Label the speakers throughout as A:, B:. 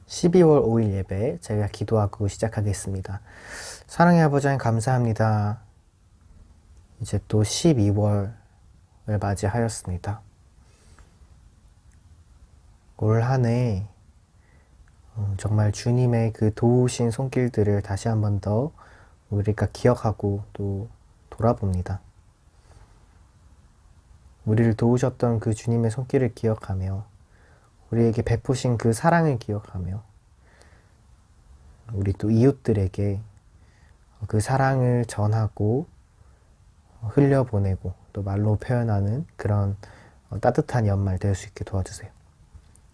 A: 12월 5일 예배 제가 기도하고 시작하겠습니다. 사랑의 아버지 하나님 감사합니다. 이제 또 12월을 맞이하였습니다. 올 한 해 정말 주님의 그 도우신 손길들을 다시 한 번 더 우리가 기억하고 또 돌아봅니다. 우리를 도우셨던 그 주님의 손길을 기억하며 우리에게 베푸신 그 사랑을 기억하며 우리 또 이웃들에게 그 사랑을 전하고 흘려보내고 또 말로 표현하는 그런 따뜻한 연말 될 수 있게 도와주세요.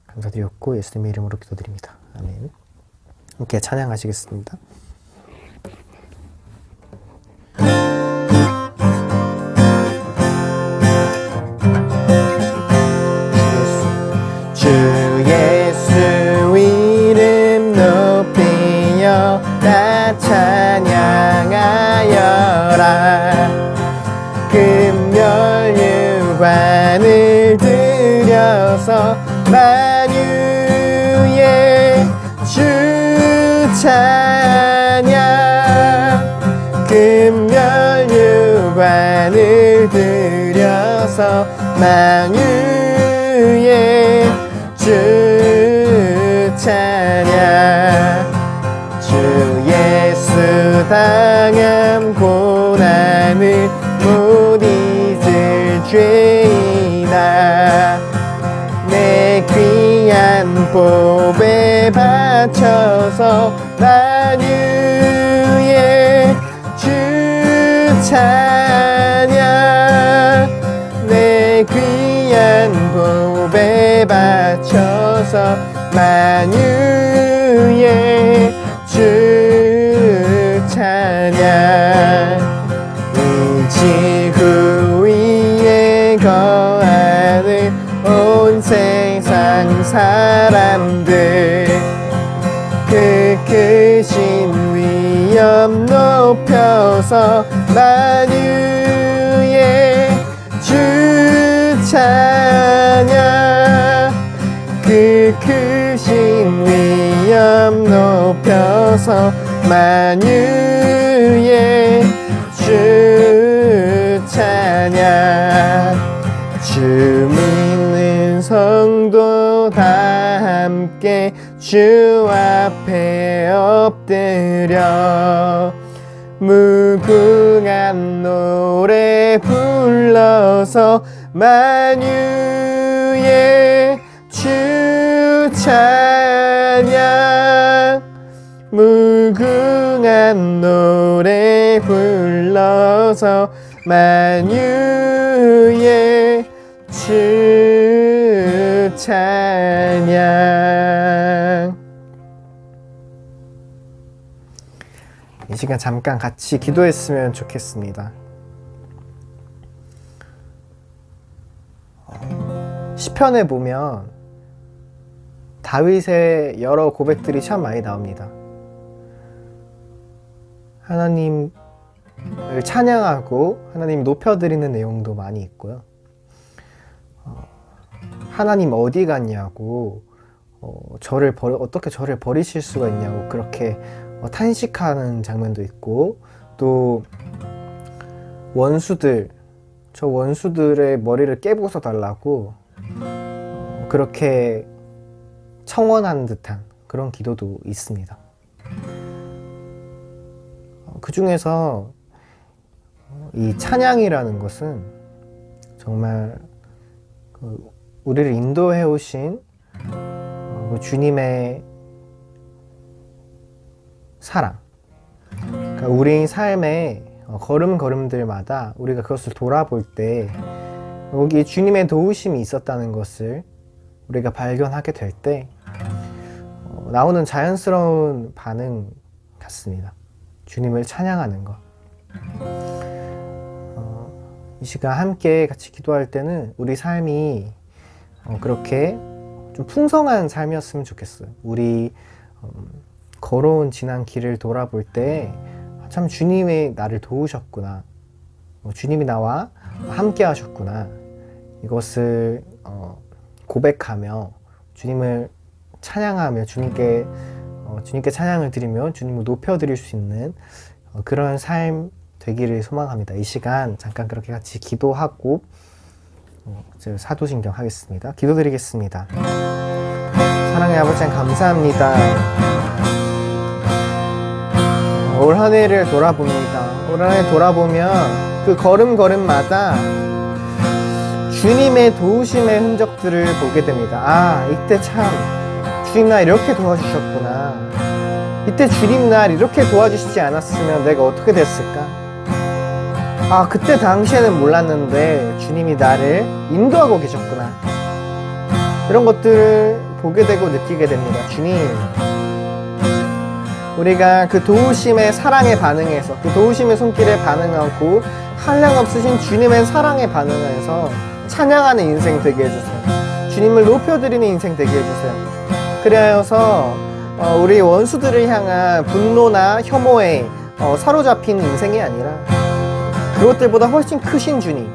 A: 감사드렸고 예수님의 이름으로 기도드립니다. 아멘. 함께 찬양하시겠습니다. 주 예수 이름 높이며 나 찬양하여라. 금열 유관을 들여서 만유의 주 찬양. 금열 유관을 들여서 만유의 주 찬양. 주 예수 당한 고난을 못 잊을 죄이나 내 귀한 보배 바쳐서 만유의 주 찬양. 내 귀한 보배 바쳐서 만유의 주 찬양. 이 지구 위에 거하는 온 세상 사람들 그 크신 위엄 높여서 만유의 주 찬양. 그 크신 위엄 높여서 만유의 주 찬양. 주 믿는 성도 다 함께 주 앞에 엎드려 무궁한 노래 불러서 만유의 주 찬양. 무궁한 노래 불러서 만유의 주 찬양. 이 시간 잠깐 같이 기도했으면 좋겠습니다. 시편에 보면 다윗의 여러 고백들이 참 많이 나옵니다. 하나님을 찬양하고 하나님 높여드리는 내용도 많이 있고요. 하나님 어디 갔냐고 어떻게 저를 버리실 수가 있냐고 그렇게 탄식하는 장면도 있고, 또 저 원수들의 머리를 깨부숴 달라고 그렇게 청원하는 듯한 그런 기도도 있습니다. 그 중에서 이 찬양이라는 것은 정말 우리를 인도해 오신 주님의 사랑, 그러니까 우리 삶의 걸음걸음들마다 우리가 그것을 돌아볼 때 여기 주님의 도우심이 있었다는 것을 우리가 발견하게 될 때 나오는 자연스러운 반응 같습니다. 주님을 찬양하는 것. 이 시간 함께 같이 기도할 때는 우리 삶이 그렇게 좀 풍성한 삶이었으면 좋겠어요. 우리 걸어온 지난 길을 돌아볼 때 참 주님이 나를 도우셨구나, 주님이 나와 함께 하셨구나, 이것을 고백하며 주님을 찬양하며 주님께 찬양을 드리며 주님을 높여드릴 수 있는 그런 삶 되기를 소망합니다. 이 시간 잠깐 그렇게 같이 기도하고 이제 사도신경 하겠습니다. 기도드리겠습니다. 사랑의 아버지 감사합니다. 올 한 해를 돌아봅니다. 올 한 해 돌아보면 그 걸음걸음마다 주님의 도우심의 흔적들을 보게 됩니다. 이때 참 주님 날 이렇게 도와주셨구나. 이때 주님 날 이렇게 도와주시지 않았으면 내가 어떻게 됐을까? 그때 당시에는 몰랐는데 주님이 나를 인도하고 계셨구나. 이런 것들을 보게 되고 느끼게 됩니다. 주님, 우리가 그 도우심의 사랑에 반응해서, 그 도우심의 손길에 반응하고 한량없으신 주님의 사랑에 반응해서 찬양하는 인생 되게 해주세요. 주님을 높여드리는 인생 되게 해주세요. 그래서 우리 원수들을 향한 분노나 혐오에 사로잡힌 인생이 아니라 그것들보다 훨씬 크신 주님,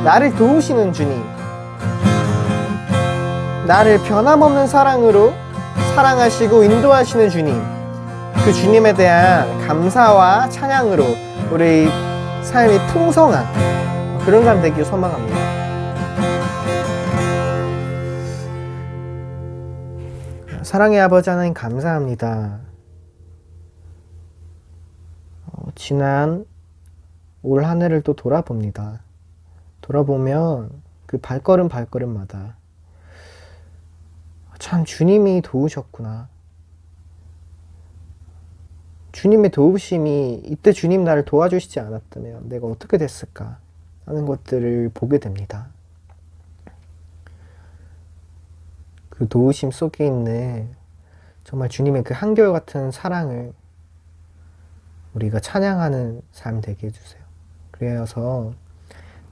A: 나를 도우시는 주님, 나를 변함없는 사랑으로 사랑하시고 인도하시는 주님, 그 주님에 대한 감사와 찬양으로 우리 삶이 풍성한 그런 삶 되길 소망합니다. 사랑의 아버지 하나님 감사합니다. 지난 올 한 해를 또 돌아봅니다. 돌아보면 그 발걸음마다 참 주님이 도우셨구나. 주님의 도우심이 이때 주님 나를 도와주시지 않았다면 내가 어떻게 됐을까 하는 것들을 보게 됩니다. 그 도우심 속에 있는 정말 주님의 그 한결같은 사랑을 우리가 찬양하는 삶 되게 해주세요. 그래서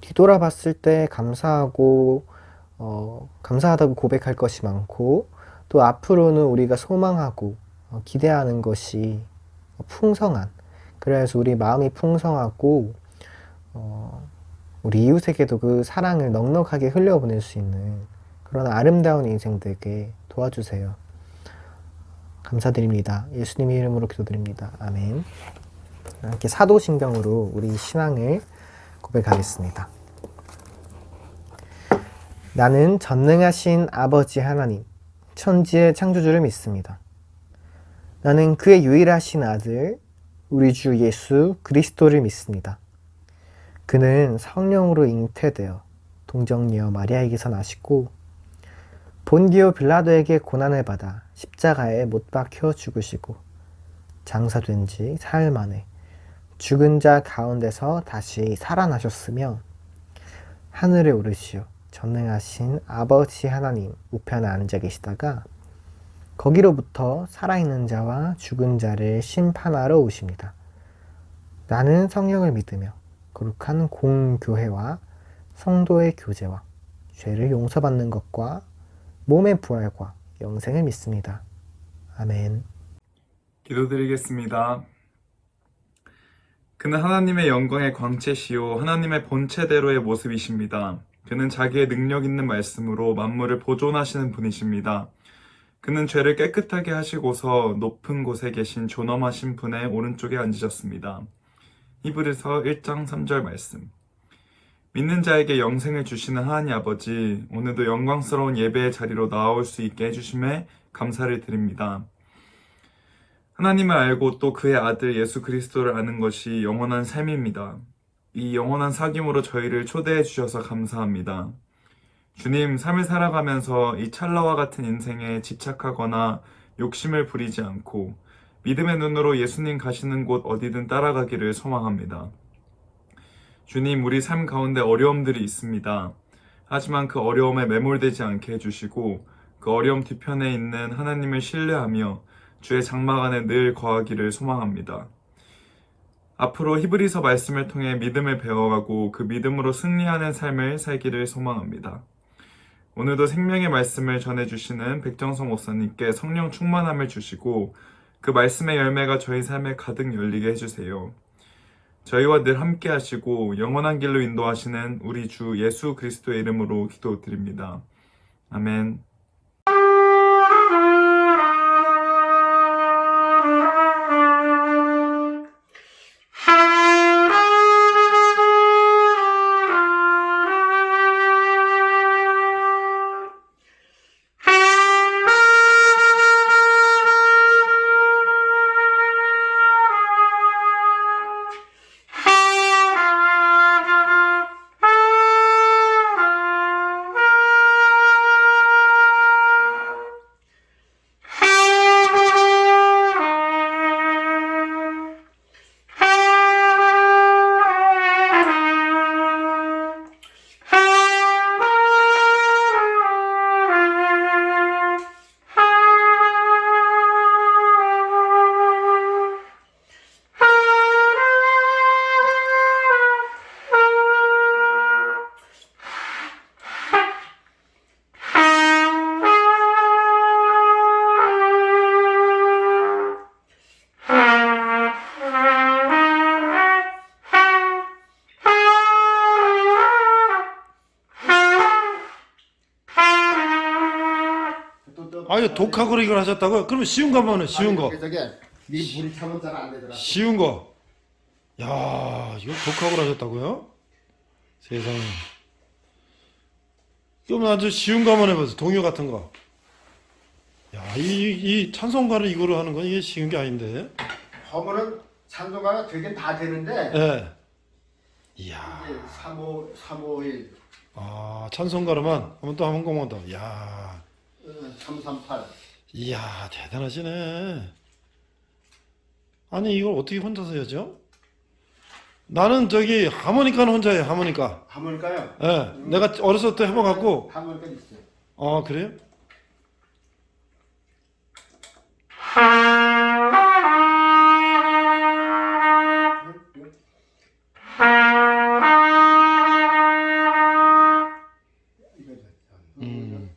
A: 뒤돌아봤을 때 감사하고 감사하다고 고백할 것이 많고 또 앞으로는 우리가 소망하고 기대하는 것이 풍성한, 그래서 우리 마음이 풍성하고 우리 이웃에게도 그 사랑을 넉넉하게 흘려보낼 수 있는 그런 아름다운 인생 되게 도와주세요. 감사드립니다. 예수님의 이름으로 기도드립니다. 아멘. 함께 사도신경으로 우리 신앙을 고백하겠습니다. 나는 전능하신 아버지 하나님, 천지의 창조주를 믿습니다. 나는 그의 유일하신 아들, 우리 주 예수 그리스도를 믿습니다. 그는 성령으로 잉태되어 동정녀 마리아에게서 나시고 본디오 빌라도에게 고난을 받아 십자가에 못 박혀 죽으시고 장사된 지 사흘 만에 죽은 자 가운데서 다시 살아나셨으며 하늘에 오르시어 전능하신 아버지 하나님 우편에 앉아 계시다가 거기로부터 살아있는 자와 죽은 자를 심판하러 오십니다. 나는 성령을 믿으며 거룩한 공교회와 성도의 교제와 죄를 용서받는 것과 몸의 부활과 영생을 믿습니다. 아멘.
B: 기도드리겠습니다. 그는 하나님의 영광의 광채시요 하나님의 본체대로의 모습이십니다. 그는 자기의 능력 있는 말씀으로 만물을 보존하시는 분이십니다. 그는 죄를 깨끗하게 하시고서 높은 곳에 계신 존엄하신 분의 오른쪽에 앉으셨습니다. 히브리서 1장 3절 말씀. 믿는 자에게 영생을 주시는 하나님 아버지, 오늘도 영광스러운 예배의 자리로 나아올 수 있게 해주심에 감사를 드립니다. 하나님을 알고 또 그의 아들 예수 그리스도를 아는 것이 영원한 삶입니다. 이 영원한 사귐으로 저희를 초대해 주셔서 감사합니다. 주님, 삶을 살아가면서 이 찰나와 같은 인생에 집착하거나 욕심을 부리지 않고 믿음의 눈으로 예수님 가시는 곳 어디든 따라가기를 소망합니다. 주님, 우리 삶 가운데 어려움들이 있습니다. 하지만 그 어려움에 매몰되지 않게 해주시고 그 어려움 뒤편에 있는 하나님을 신뢰하며 주의 장막 안에 늘 거하기를 소망합니다. 앞으로 히브리서 말씀을 통해 믿음을 배워가고 그 믿음으로 승리하는 삶을 살기를 소망합니다. 오늘도 생명의 말씀을 전해주시는 백정성 목사님께 성령 충만함을 주시고 그 말씀의 열매가 저희 삶에 가득 열리게 해주세요. 저희와 늘 함께 하시고 영원한 길로 인도하시는 우리 주 예수 그리스도의 이름으로 기도드립니다. 아멘.
C: 아, 이거 독학으로 이걸 하셨다고요? 그러면 쉬운 거 한번 해, 쉬운 거.
D: 저게 이 물이 차면 잘 안 되더라.
C: 쉬운 거. 야, 이거 독학으로 하셨다고요? 세상에. 그러면 아주 쉬운 거 한번 해보세요. 동요 같은 거. 야, 이 찬송가를 이거로 하는 건 이게 쉬운 게 아닌데.
D: 하면은 찬송가가 되긴 다 되는데
C: 예. 이야.
D: 351,
C: 아, 찬송가로만 한번 또 한 곡만 더. 야,
D: 338.
C: 이야, 대단하시네. 아니, 이걸 어떻게 혼자서 해야죠? 나는 저기 하모니카는 혼자 해요, 하모니카.
D: 하모니카요?
C: 예. 내가 어렸을 때 해봐갖고.
D: 하모니카 있어요.
C: 아, 그래요? 음.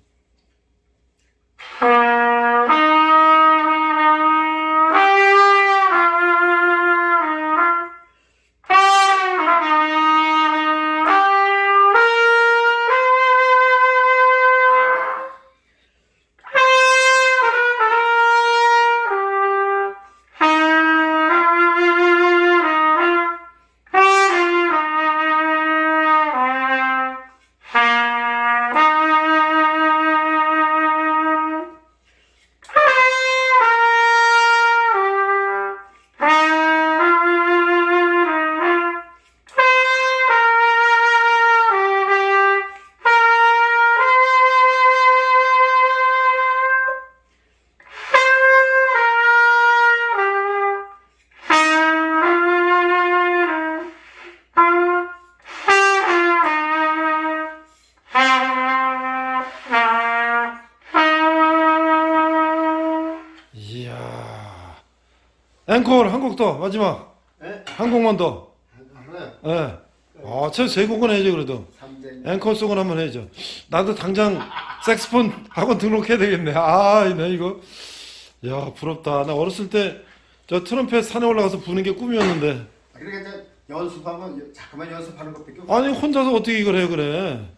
C: 이야. 앵콜 한 곡 더, 마지막.
D: 네?
C: 한 곡만 더.
D: 하나,
C: 예. 아, 최세 곡은 해야죠, 그래도.
D: 300.
C: 앵콜송을 한번 해야죠. 나도 당장 색스폰 학원 등록해야 되겠네. 아, 네, 이거. 야, 부럽다. 나 어렸을 때 저 트럼펫 산에 올라가서 부는 게 꿈이었는데.
D: 그러니까 이제 연습하면 자꾸만 연습하는 것밖에 없어.
C: 아니, 혼자서 어떻게 이걸 해요, 그래.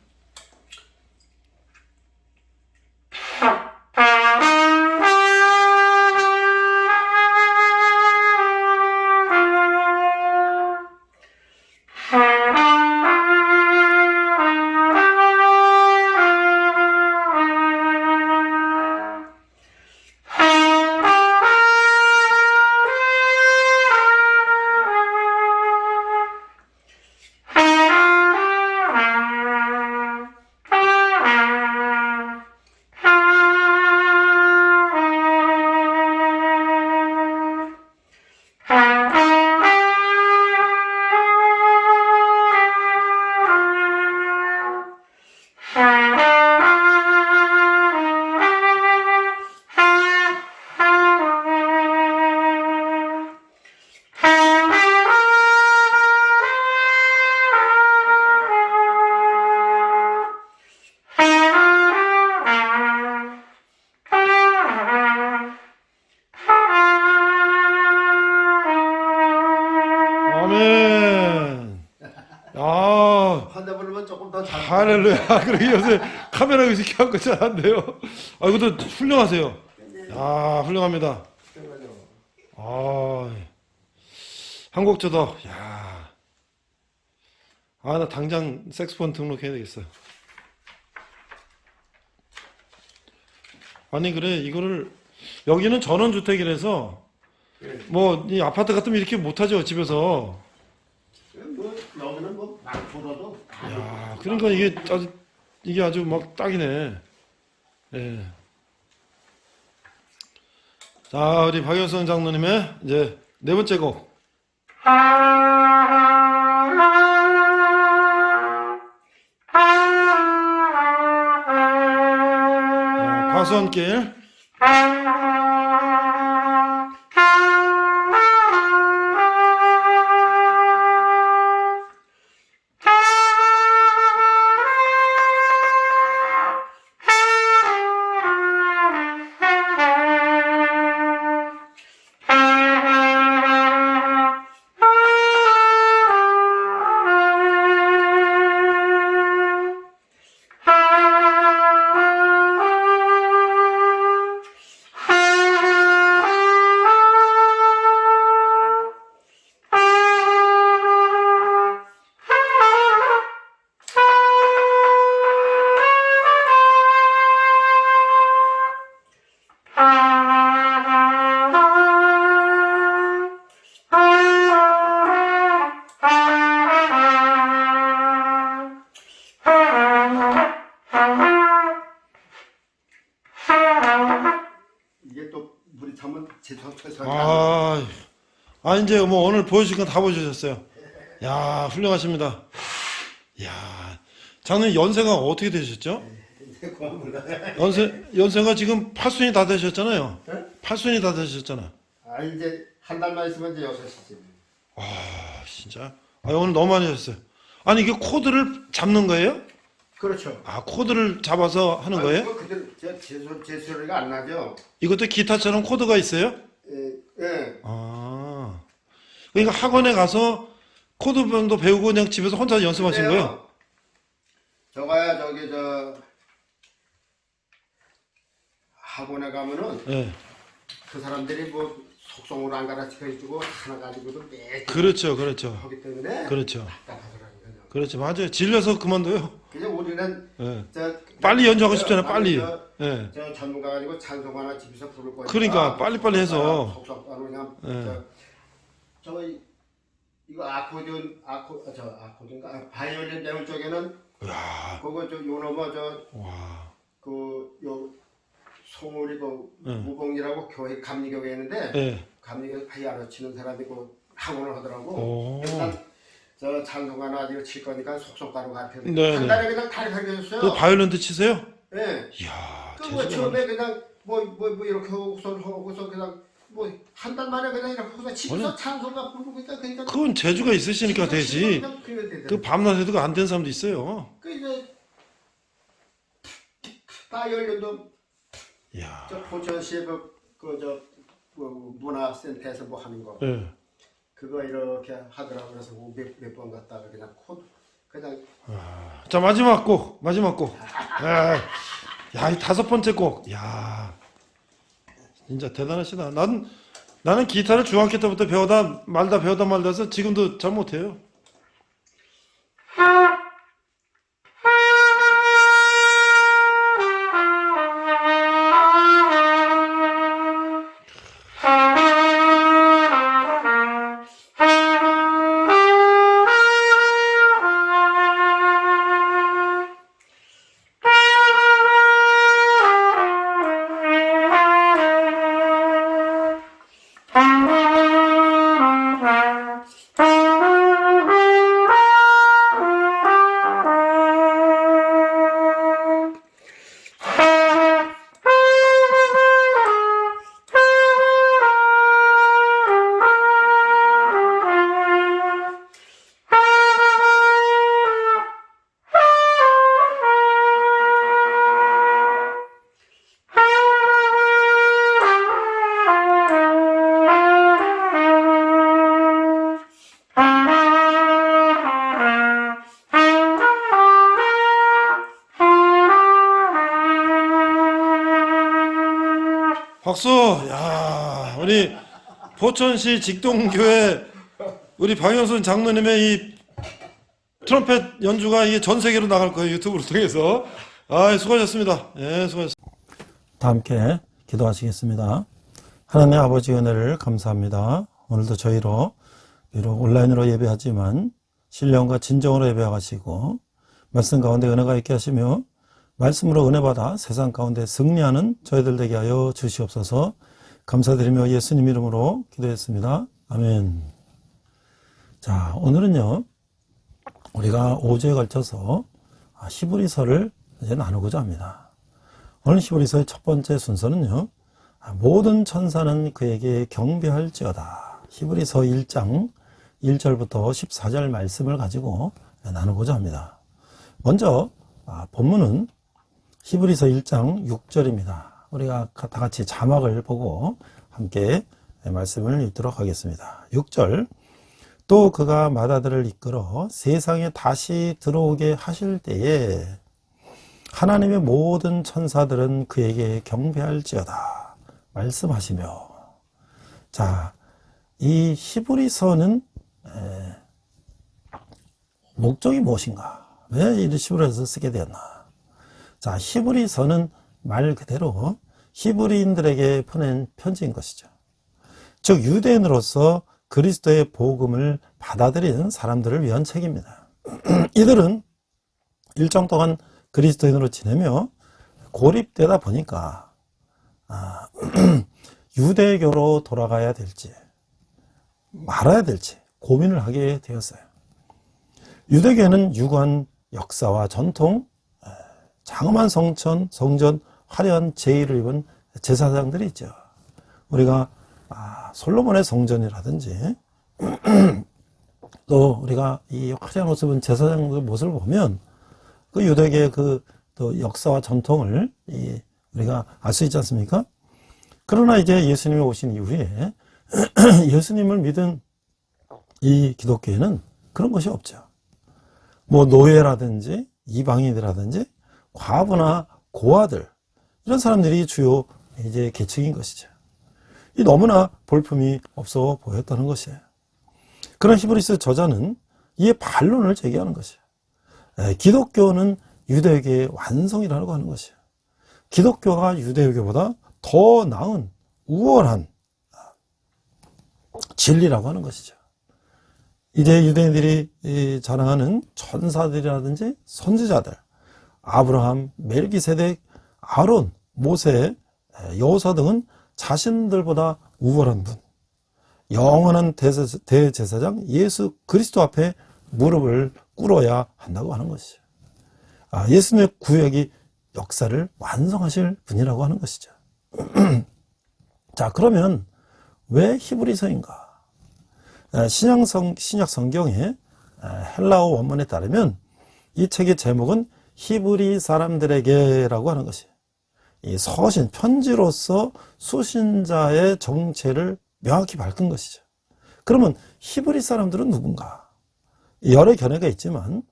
C: 아멘. 아,
D: 한대 부르면 조금 더 잘.
C: 할렐루야. 그러게 요새 카메라 의식하고 잘한대요. 아, 이것도 훌륭하세요. 야, 훌륭합니다. 아, 한곡 더. 야. 아, 나 당장 색스폰 등록해야 되겠어. 아니, 그래, 이거를, 여기는 전원주택이라서, 뭐, 이 아파트 같으면 이렇게 못하죠, 집에서.
D: 뭐 여기는 뭐막 불어도
C: 야, 그러니까 이게 아주 막 딱이네. 예. 자, 우리 박연선 장로님의 이제 네 번째 곡. 과수원길.
D: 이게 또 물이 차면 최소한
C: 이제 뭐 오늘 보여주신 거 다 보여주셨어요. 야, 훌륭하십니다. 야, 장로님 연세가 어떻게 되셨죠? 연세가 지금 8순이 다 되셨잖아요.
D: 네?
C: 8순이 다 되셨잖아.
D: 아 이제 한 달만 있으면 이제 6시지.
C: 진짜. 오늘 너무 많이 하셨어요. 아니, 이게 코드를 잡는 거예요?
D: 그렇죠.
C: 코드를 잡아서 하는 거예요?
D: 그거 그대로 제 소리가 안 나죠.
C: 이것도 기타처럼 코드가 있어요?
D: 예.
C: 그러니까 학원에 가서 코드도 배우고 그냥 집에서 혼자 연습하신 거예요?
D: 저가야 저기 학원에 가면은
C: 네.
D: 그 사람들이 뭐 속성으로 안 가르쳐 주고 하나 가지고도 매
C: 그렇죠.
D: 하기 때문에
C: 그렇죠.
D: 답답하더라고요.
C: 그렇죠. 맞아요. 질려서 그만둬요.
D: 그냥 우리는
C: 네.
D: 빨리
C: 빨리 연주하고 싶잖아요. 빨리.
D: 저 전문가 가지고 찬송 하나 집에서 부를 거니까.
C: 그러니까 빨리빨리 해서.
D: 속성으로 그냥 저 이거 아코디언가 바이올린 배울 쪽에는 그거 요 넘어 요 송우리 무봉이라고 교회 감리교회 있는데 감리교회 피아노 치는 사람이 그 학원을 하더라고. 일단 저 찬송 하나 가지고 칠 거니까 속성가로 가르쳐요. 한 달에 그냥 다 가르쳐줬어요.
C: 또 바이올린도 치세요?
D: 네.
C: 이야,
D: 그 처음에 그냥 뭐 이렇게 하고서 그냥 뭐 한 달 만에 그냥 이렇게 해서 집에서 찬송가 부르고 그러니까
C: 그건 재주가 있으시니까 되지. 그 밤낮에도 안 된 사람도 있어요.
D: 그 이제 바이올린도
C: 이야.
D: 저 포천시의 문화센터에서 뭐 하는 거 그거 이렇게 하더라고. 그래서 몇 번 갔다가 그냥 그냥
C: 자, 마지막 곡. 야, 이 5번째 곡. 야, 진짜 대단하시다. 나는 기타를 중학교 때부터 배우다 말다 해서 지금도 잘 못해요. 박수! 야, 우리 포천시 직동교회 우리 박영순 장로님의 이 트럼펫 연주가 이게 전 세계로 나갈 거예요. 유튜브를 통해서. 수고하셨습니다. 수고하셨습니다.
E: 다 함께 기도하시겠습니다. 하나님의 아버지 은혜를 감사합니다. 오늘도 저희로 비록 온라인으로 예배하지만 신령과 진정으로 예배하시고 말씀 가운데 은혜가 있게 하시며 말씀으로 은혜받아 세상 가운데 승리하는 저희들 되게 하여 주시옵소서. 감사드리며 예수님 이름으로 기도했습니다. 아멘. 자, 오늘은요 우리가 5주에 걸쳐서 히브리서를 이제 나누고자 합니다. 오늘 히브리서의 첫 번째 순서는요, 모든 천사는 그에게 경배할지어다. 히브리서 1장 1절부터 14절 말씀을 가지고 나누고자 합니다. 먼저 본문은 히브리서 1장 6절입니다. 우리가 다 같이 자막을 보고 함께 말씀을 읽도록 하겠습니다. 6절. 또 그가 마다들을 이끌어 세상에 다시 들어오게 하실 때에 하나님의 모든 천사들은 그에게 경배할지어다 말씀하시며, 자, 이 히브리서는 목적이 무엇인가? 왜 이 히브리서를 쓰게 되었나? 자, 히브리서는 말 그대로 히브리인들에게 보낸 편지인 것이죠. 즉 유대인으로서 그리스도의 복음을 받아들인 사람들을 위한 책입니다. 이들은 일정 동안 그리스도인으로 지내며 고립되다 보니까 유대교로 돌아가야 될지 말아야 될지 고민을 하게 되었어요. 유대교에는 유구한 역사와 전통, 장엄한 성전, 화려한 제의를 입은 제사장들이 있죠. 우리가 솔로몬의 성전이라든지 또 우리가 이 화려한 옷을 입은 제사장들의 모습을 보면 그 유대교의 또 역사와 전통을 우리가 알 수 있지 않습니까? 그러나 이제 예수님이 오신 이후에 예수님을 믿은 이 기독교에는 그런 것이 없죠. 뭐 노예라든지 이방인이라든지 과부나 고아들 이런 사람들이 주요 이제 계층인 것이죠. 이 너무나 볼품이 없어 보였다는 것이에요. 그런 히브리서 저자는 이에 반론을 제기하는 것이에요. 기독교는 유대교의 완성이라고 하는 것이에요. 기독교가 유대교보다 더 나은 우월한 진리라고 하는 것이죠. 이제 유대인들이 자랑하는 천사들이라든지 선지자들, 아브라함, 멜기세덱, 아론, 모세, 여호사 등은 자신들보다 우월한 분, 영원한 대제사장 예수 그리스도 앞에 무릎을 꿇어야 한다고 하는 것이죠. 예수님의 구약이 역사를 완성하실 분이라고 하는 것이죠. 자, 그러면 왜 히브리서인가? 신약 성경의 헬라어 원문에 따르면 이 책의 제목은 히브리 사람들에게라고 하는 것이에요. 이 서신, 편지로서 수신자의 정체를 명확히 밝힌 것이죠. 그러면 히브리 사람들은 누군가? 여러 견해가 있지만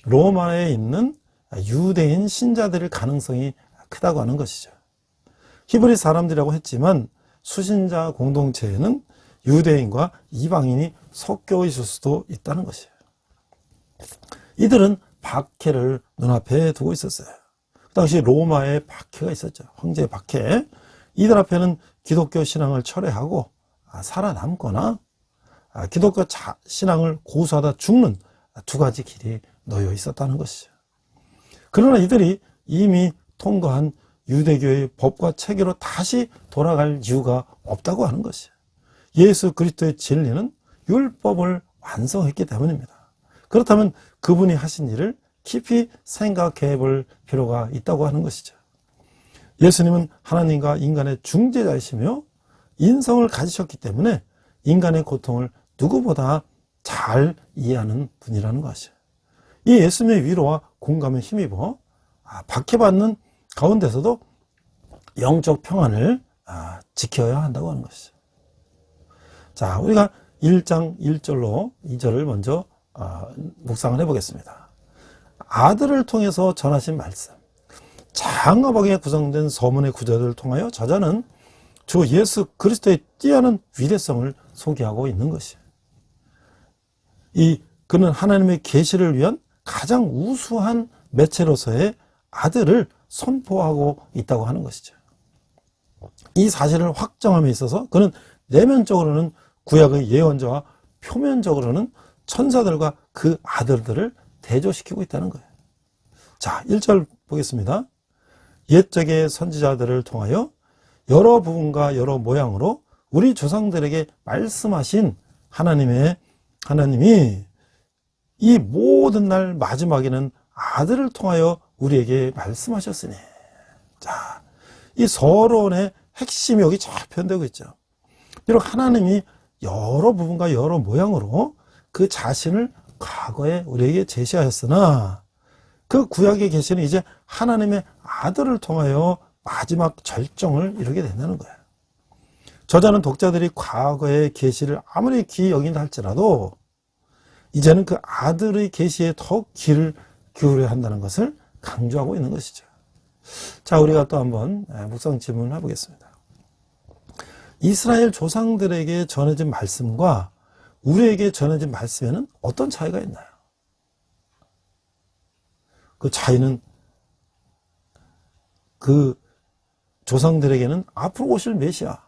E: 로마에 있는 유대인 신자들일 가능성이 크다고 하는 것이죠. 히브리 사람들이라고 했지만 수신자 공동체에는 유대인과 이방인이 섞여 있을 수도 있다는 것이에요. 이들은 박해를 눈앞에 두고 있었어요. 그 당시 로마에 박해가 있었죠. 황제의 박해. 이들 앞에는 기독교 신앙을 철회하고 살아남거나 기독교 신앙을 고수하다 죽는 두 가지 길이 놓여 있었다는 것이죠. 그러나 이들이 이미 통과한 유대교의 법과 체계로 다시 돌아갈 이유가 없다고 하는 것이에요. 예수 그리스도의 진리는 율법을 완성했기 때문입니다. 그렇다면 그분이 하신 일을 깊이 생각해 볼 필요가 있다고 하는 것이죠. 예수님은 하나님과 인간의 중재자이시며 인성을 가지셨기 때문에 인간의 고통을 누구보다 잘 이해하는 분이라는 것이에요. 이 예수님의 위로와 공감에 힘입어 박해받는 가운데서도 영적 평안을 지켜야 한다고 하는 것이죠. 자, 우리가 1장 1절로 2절을 먼저 묵상을 해보겠습니다. 아들을 통해서 전하신 말씀, 장엄하게 구성된 서문의 구절을 통하여 저자는 주 예수 그리스도의 뛰어난 위대성을 소개하고 있는 것이에요. 그는 하나님의 계시를 위한 가장 우수한 매체로서의 아들을 선포하고 있다고 하는 것이죠. 이 사실을 확정함에 있어서 그는 내면적으로는 구약의 예언자와 표면적으로는 천사들과 그 아들들을 대조시키고 있다는 거예요. 자, 1절 보겠습니다. 옛적의 선지자들을 통하여 여러 부분과 여러 모양으로 우리 조상들에게 말씀하신 하나님이 이 모든 날 마지막에는 아들을 통하여 우리에게 말씀하셨으니. 자, 이 서론의 핵심이 여기 잘 표현되고 있죠. 비록 하나님이 여러 부분과 여러 모양으로 그 자신을 과거에 우리에게 제시하였으나 그 구약의 계시는 이제 하나님의 아들을 통하여 마지막 절정을 이루게 된다는 거예요. 저자는 독자들이 과거의 계시를 아무리 귀히 여긴다 할지라도 이제는 그 아들의 계시에 더욱 귀를 기울여야 한다는 것을 강조하고 있는 것이죠. 자, 우리가 또 한번 묵상 질문을 해보겠습니다. 이스라엘 조상들에게 전해진 말씀과 우리에게 전해진 말씀에는 어떤 차이가 있나요? 그 차이는 그 조상들에게는 앞으로 오실 메시아를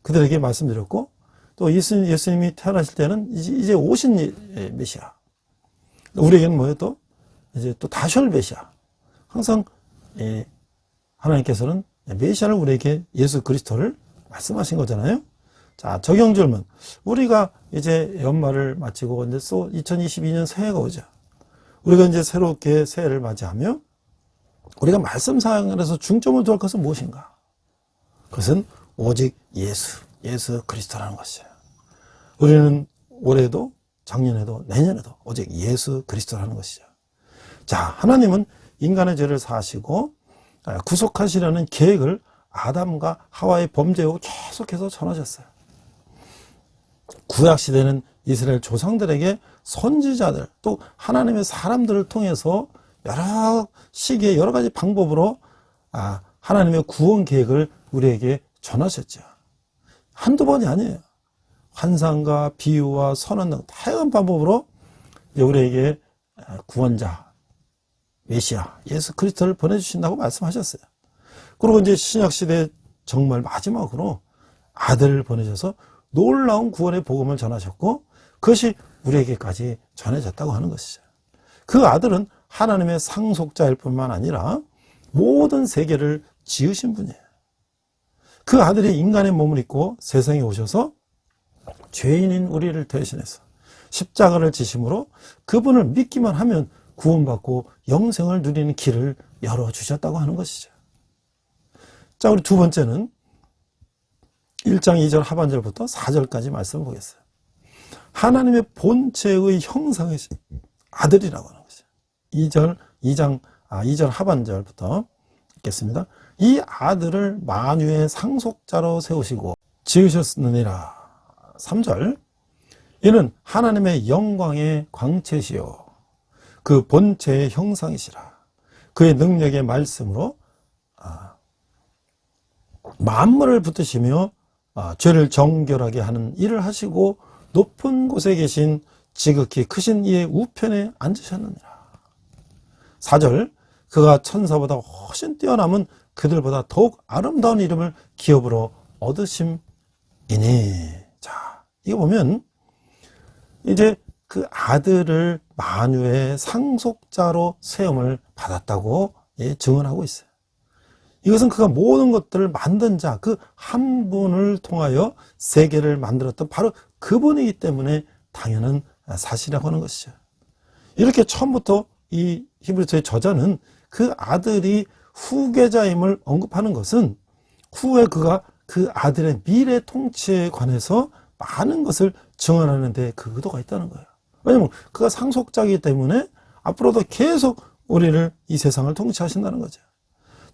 E: 그들에게 말씀드렸고, 또 예수님이 태어나실 때는 이제 오신 메시아. 우리에게는 뭐예요? 또 이제 또 다시 올 메시아. 항상 하나님께서는 메시아를 우리에게 예수 그리스도를 말씀하신 거잖아요. 자, 적용질문. 우리가 이제 연말을 마치고 이제 또 2022년 새해가 오죠. 우리가 이제 새롭게 새해를 맞이하며 우리가 말씀 사항에서 중점을 두할 것은 무엇인가? 그것은 오직 예수 그리스도라는 것이에요. 우리는 올해도 작년에도 내년에도 오직 예수 그리스도라는 것이죠. 자, 하나님은 인간의 죄를 사하시고 구속하시려는 계획을 아담과 하와의 범죄 후 계속해서 전하셨어요. 구약시대는 이스라엘 조상들에게 선지자들 또 하나님의 사람들을 통해서 여러 시기에 여러 가지 방법으로 하나님의 구원 계획을 우리에게 전하셨죠. 한두 번이 아니에요. 환상과 비유와 선언 등 다양한 방법으로 우리에게 구원자, 메시아, 예수 그리스도를 보내주신다고 말씀하셨어요. 그리고 이제 신약시대 정말 마지막으로 아들을 보내셔서 놀라운 구원의 복음을 전하셨고 그것이 우리에게까지 전해졌다고 하는 것이죠. 그 아들은 하나님의 상속자일 뿐만 아니라 모든 세계를 지으신 분이에요. 그 아들이 인간의 몸을 입고 세상에 오셔서 죄인인 우리를 대신해서 십자가를 지심으로 그분을 믿기만 하면 구원받고 영생을 누리는 길을 열어주셨다고 하는 것이죠. 자, 우리 두 번째는 1장 2절 하반절부터 4절까지 말씀을 보겠어요. 하나님의 본체의 형상이신 아들이라고 하는 것이죠. 2절 하반절부터 읽겠습니다. 이 아들을 만유의 상속자로 세우시고 지으셨느니라. 3절 이는 하나님의 영광의 광채시요 그 본체의 형상이시라. 그의 능력의 말씀으로 만물을 붙드시며 죄를 정결하게 하는 일을 하시고 높은 곳에 계신 지극히 크신 이의 우편에 앉으셨느니라. 4절 그가 천사보다 훨씬 뛰어남은 그들보다 더욱 아름다운 이름을 기업으로 얻으심이니. 자, 이거 보면 이제 그 아들을 만유의 상속자로 세움을 받았다고 증언하고 있어요. 이것은 그가 모든 것들을 만든 자, 그 한 분을 통하여 세계를 만들었던 바로 그분이기 때문에 당연한 사실이라고 하는 것이죠. 이렇게 처음부터 이 히브리서의 저자는 그 아들이 후계자임을 언급하는 것은 후에 그가 그 아들의 미래 통치에 관해서 많은 것을 증언하는 데 그 의도가 있다는 거예요. 왜냐하면 그가 상속자이기 때문에 앞으로도 계속 우리를 이 세상을 통치하신다는 거죠.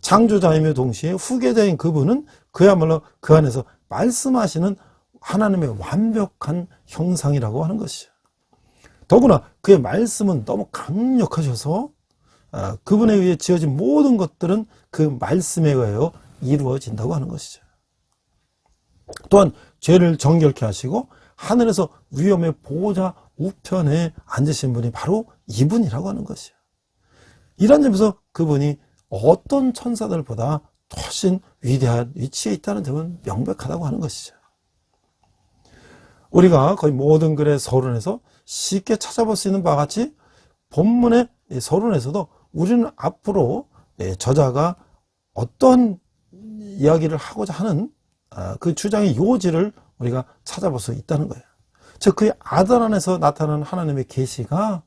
E: 창조자이며 동시에 후계자인 그분은 그야말로 그 안에서 말씀하시는 하나님의 완벽한 형상이라고 하는 것이죠. 더구나 그의 말씀은 너무 강력하셔서 그분에 의해 지어진 모든 것들은 그 말씀에 의하여 이루어진다고 하는 것이죠. 또한 죄를 정결케 하시고 하늘에서 위엄의 보호자 우편에 앉으신 분이 바로 이분이라고 하는 것이죠. 이런 점에서 그분이 어떤 천사들보다 훨씬 위대한 위치에 있다는 점은 명백하다고 하는 것이죠. 우리가 거의 모든 글의 서론에서 쉽게 찾아볼 수 있는 바와 같이 본문의 서론에서도 우리는 앞으로 저자가 어떤 이야기를 하고자 하는 그 주장의 요지를 우리가 찾아볼 수 있다는 거예요. 즉 그의 아들 안에서 나타나는 하나님의 계시가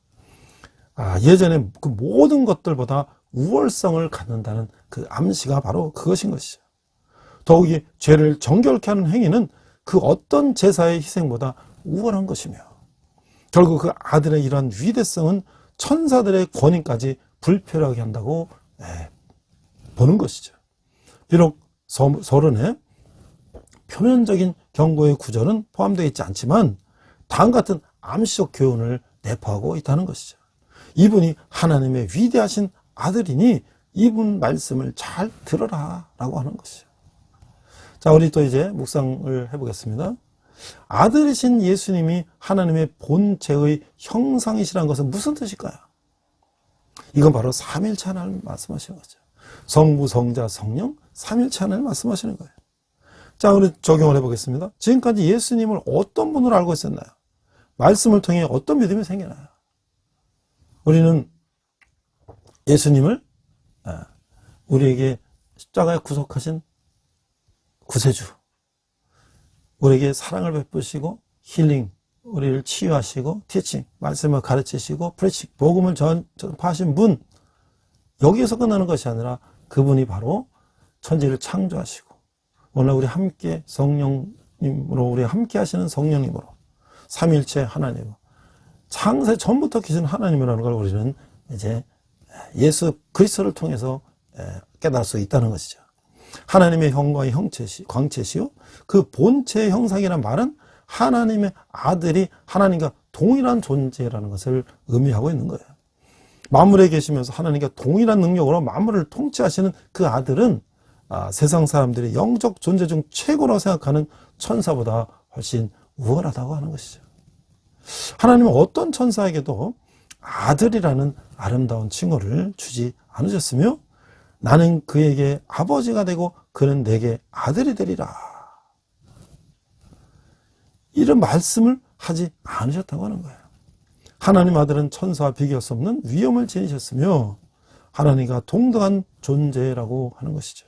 E: 예전에 그 모든 것들보다 우월성을 갖는다는 그 암시가 바로 그것인 것이죠. 더욱이 죄를 정결케 하는 행위는 그 어떤 제사의 희생보다 우월한 것이며 결국 그 아들의 이러한 위대성은 천사들의 권위까지 불편하게 한다고 보는 것이죠. 비록 서론에 표면적인 경고의 구절은 포함되어 있지 않지만 다음 같은 암시적 교훈을 내포하고 있다는 것이죠. 이분이 하나님의 위대하신 아들이니 이분 말씀을 잘 들어라 라고 하는 것이죠. 자, 우리 또 이제 묵상을 해보겠습니다. 아들이신 예수님이 하나님의 본체의 형상이시라는 것은 무슨 뜻일까요? 이건 바로 삼일체 하나님 말씀하시는 거죠. 성부, 성자, 성령, 삼일체 하나님 말씀하시는 거예요. 자, 우리 적용을 해보겠습니다. 지금까지 예수님을 어떤 분으로 알고 있었나요? 말씀을 통해 어떤 믿음이 생겨나요? 우리는 예수님을 우리에게 십자가에 구속하신 구세주, 우리에게 사랑을 베푸시고 힐링, 우리를 치유하시고 티칭, 말씀을 가르치시고 프리칭, 복음을 전파하신 분, 여기에서 끝나는 것이 아니라 그분이 바로 천지를 창조하시고 오늘 우리 함께 성령님으로 우리 함께 하시는 성령님으로 삼일체 하나님으로 창세 전부터 계신 하나님이라는 걸 우리는 이제 예수 그리스도를 통해서 깨달을 수 있다는 것이죠. 하나님의 형과의 광채시요 그 본체의 형상이라는 말은 하나님의 아들이 하나님과 동일한 존재라는 것을 의미하고 있는 거예요. 만물에 계시면서 하나님과 동일한 능력으로 만물을 통치하시는 그 아들은 세상 사람들이 영적 존재 중 최고라고 생각하는 천사보다 훨씬 우월하다고 하는 것이죠. 하나님은 어떤 천사에게도 아들이라는 아름다운 칭호를 주지 않으셨으며 나는 그에게 아버지가 되고 그는 내게 아들이 되리라. 이런 말씀을 하지 않으셨다고 하는 거예요. 하나님 아들은 천사와 비교할 수 없는 위엄을 지니셨으며 하나님과 동등한 존재라고 하는 것이죠.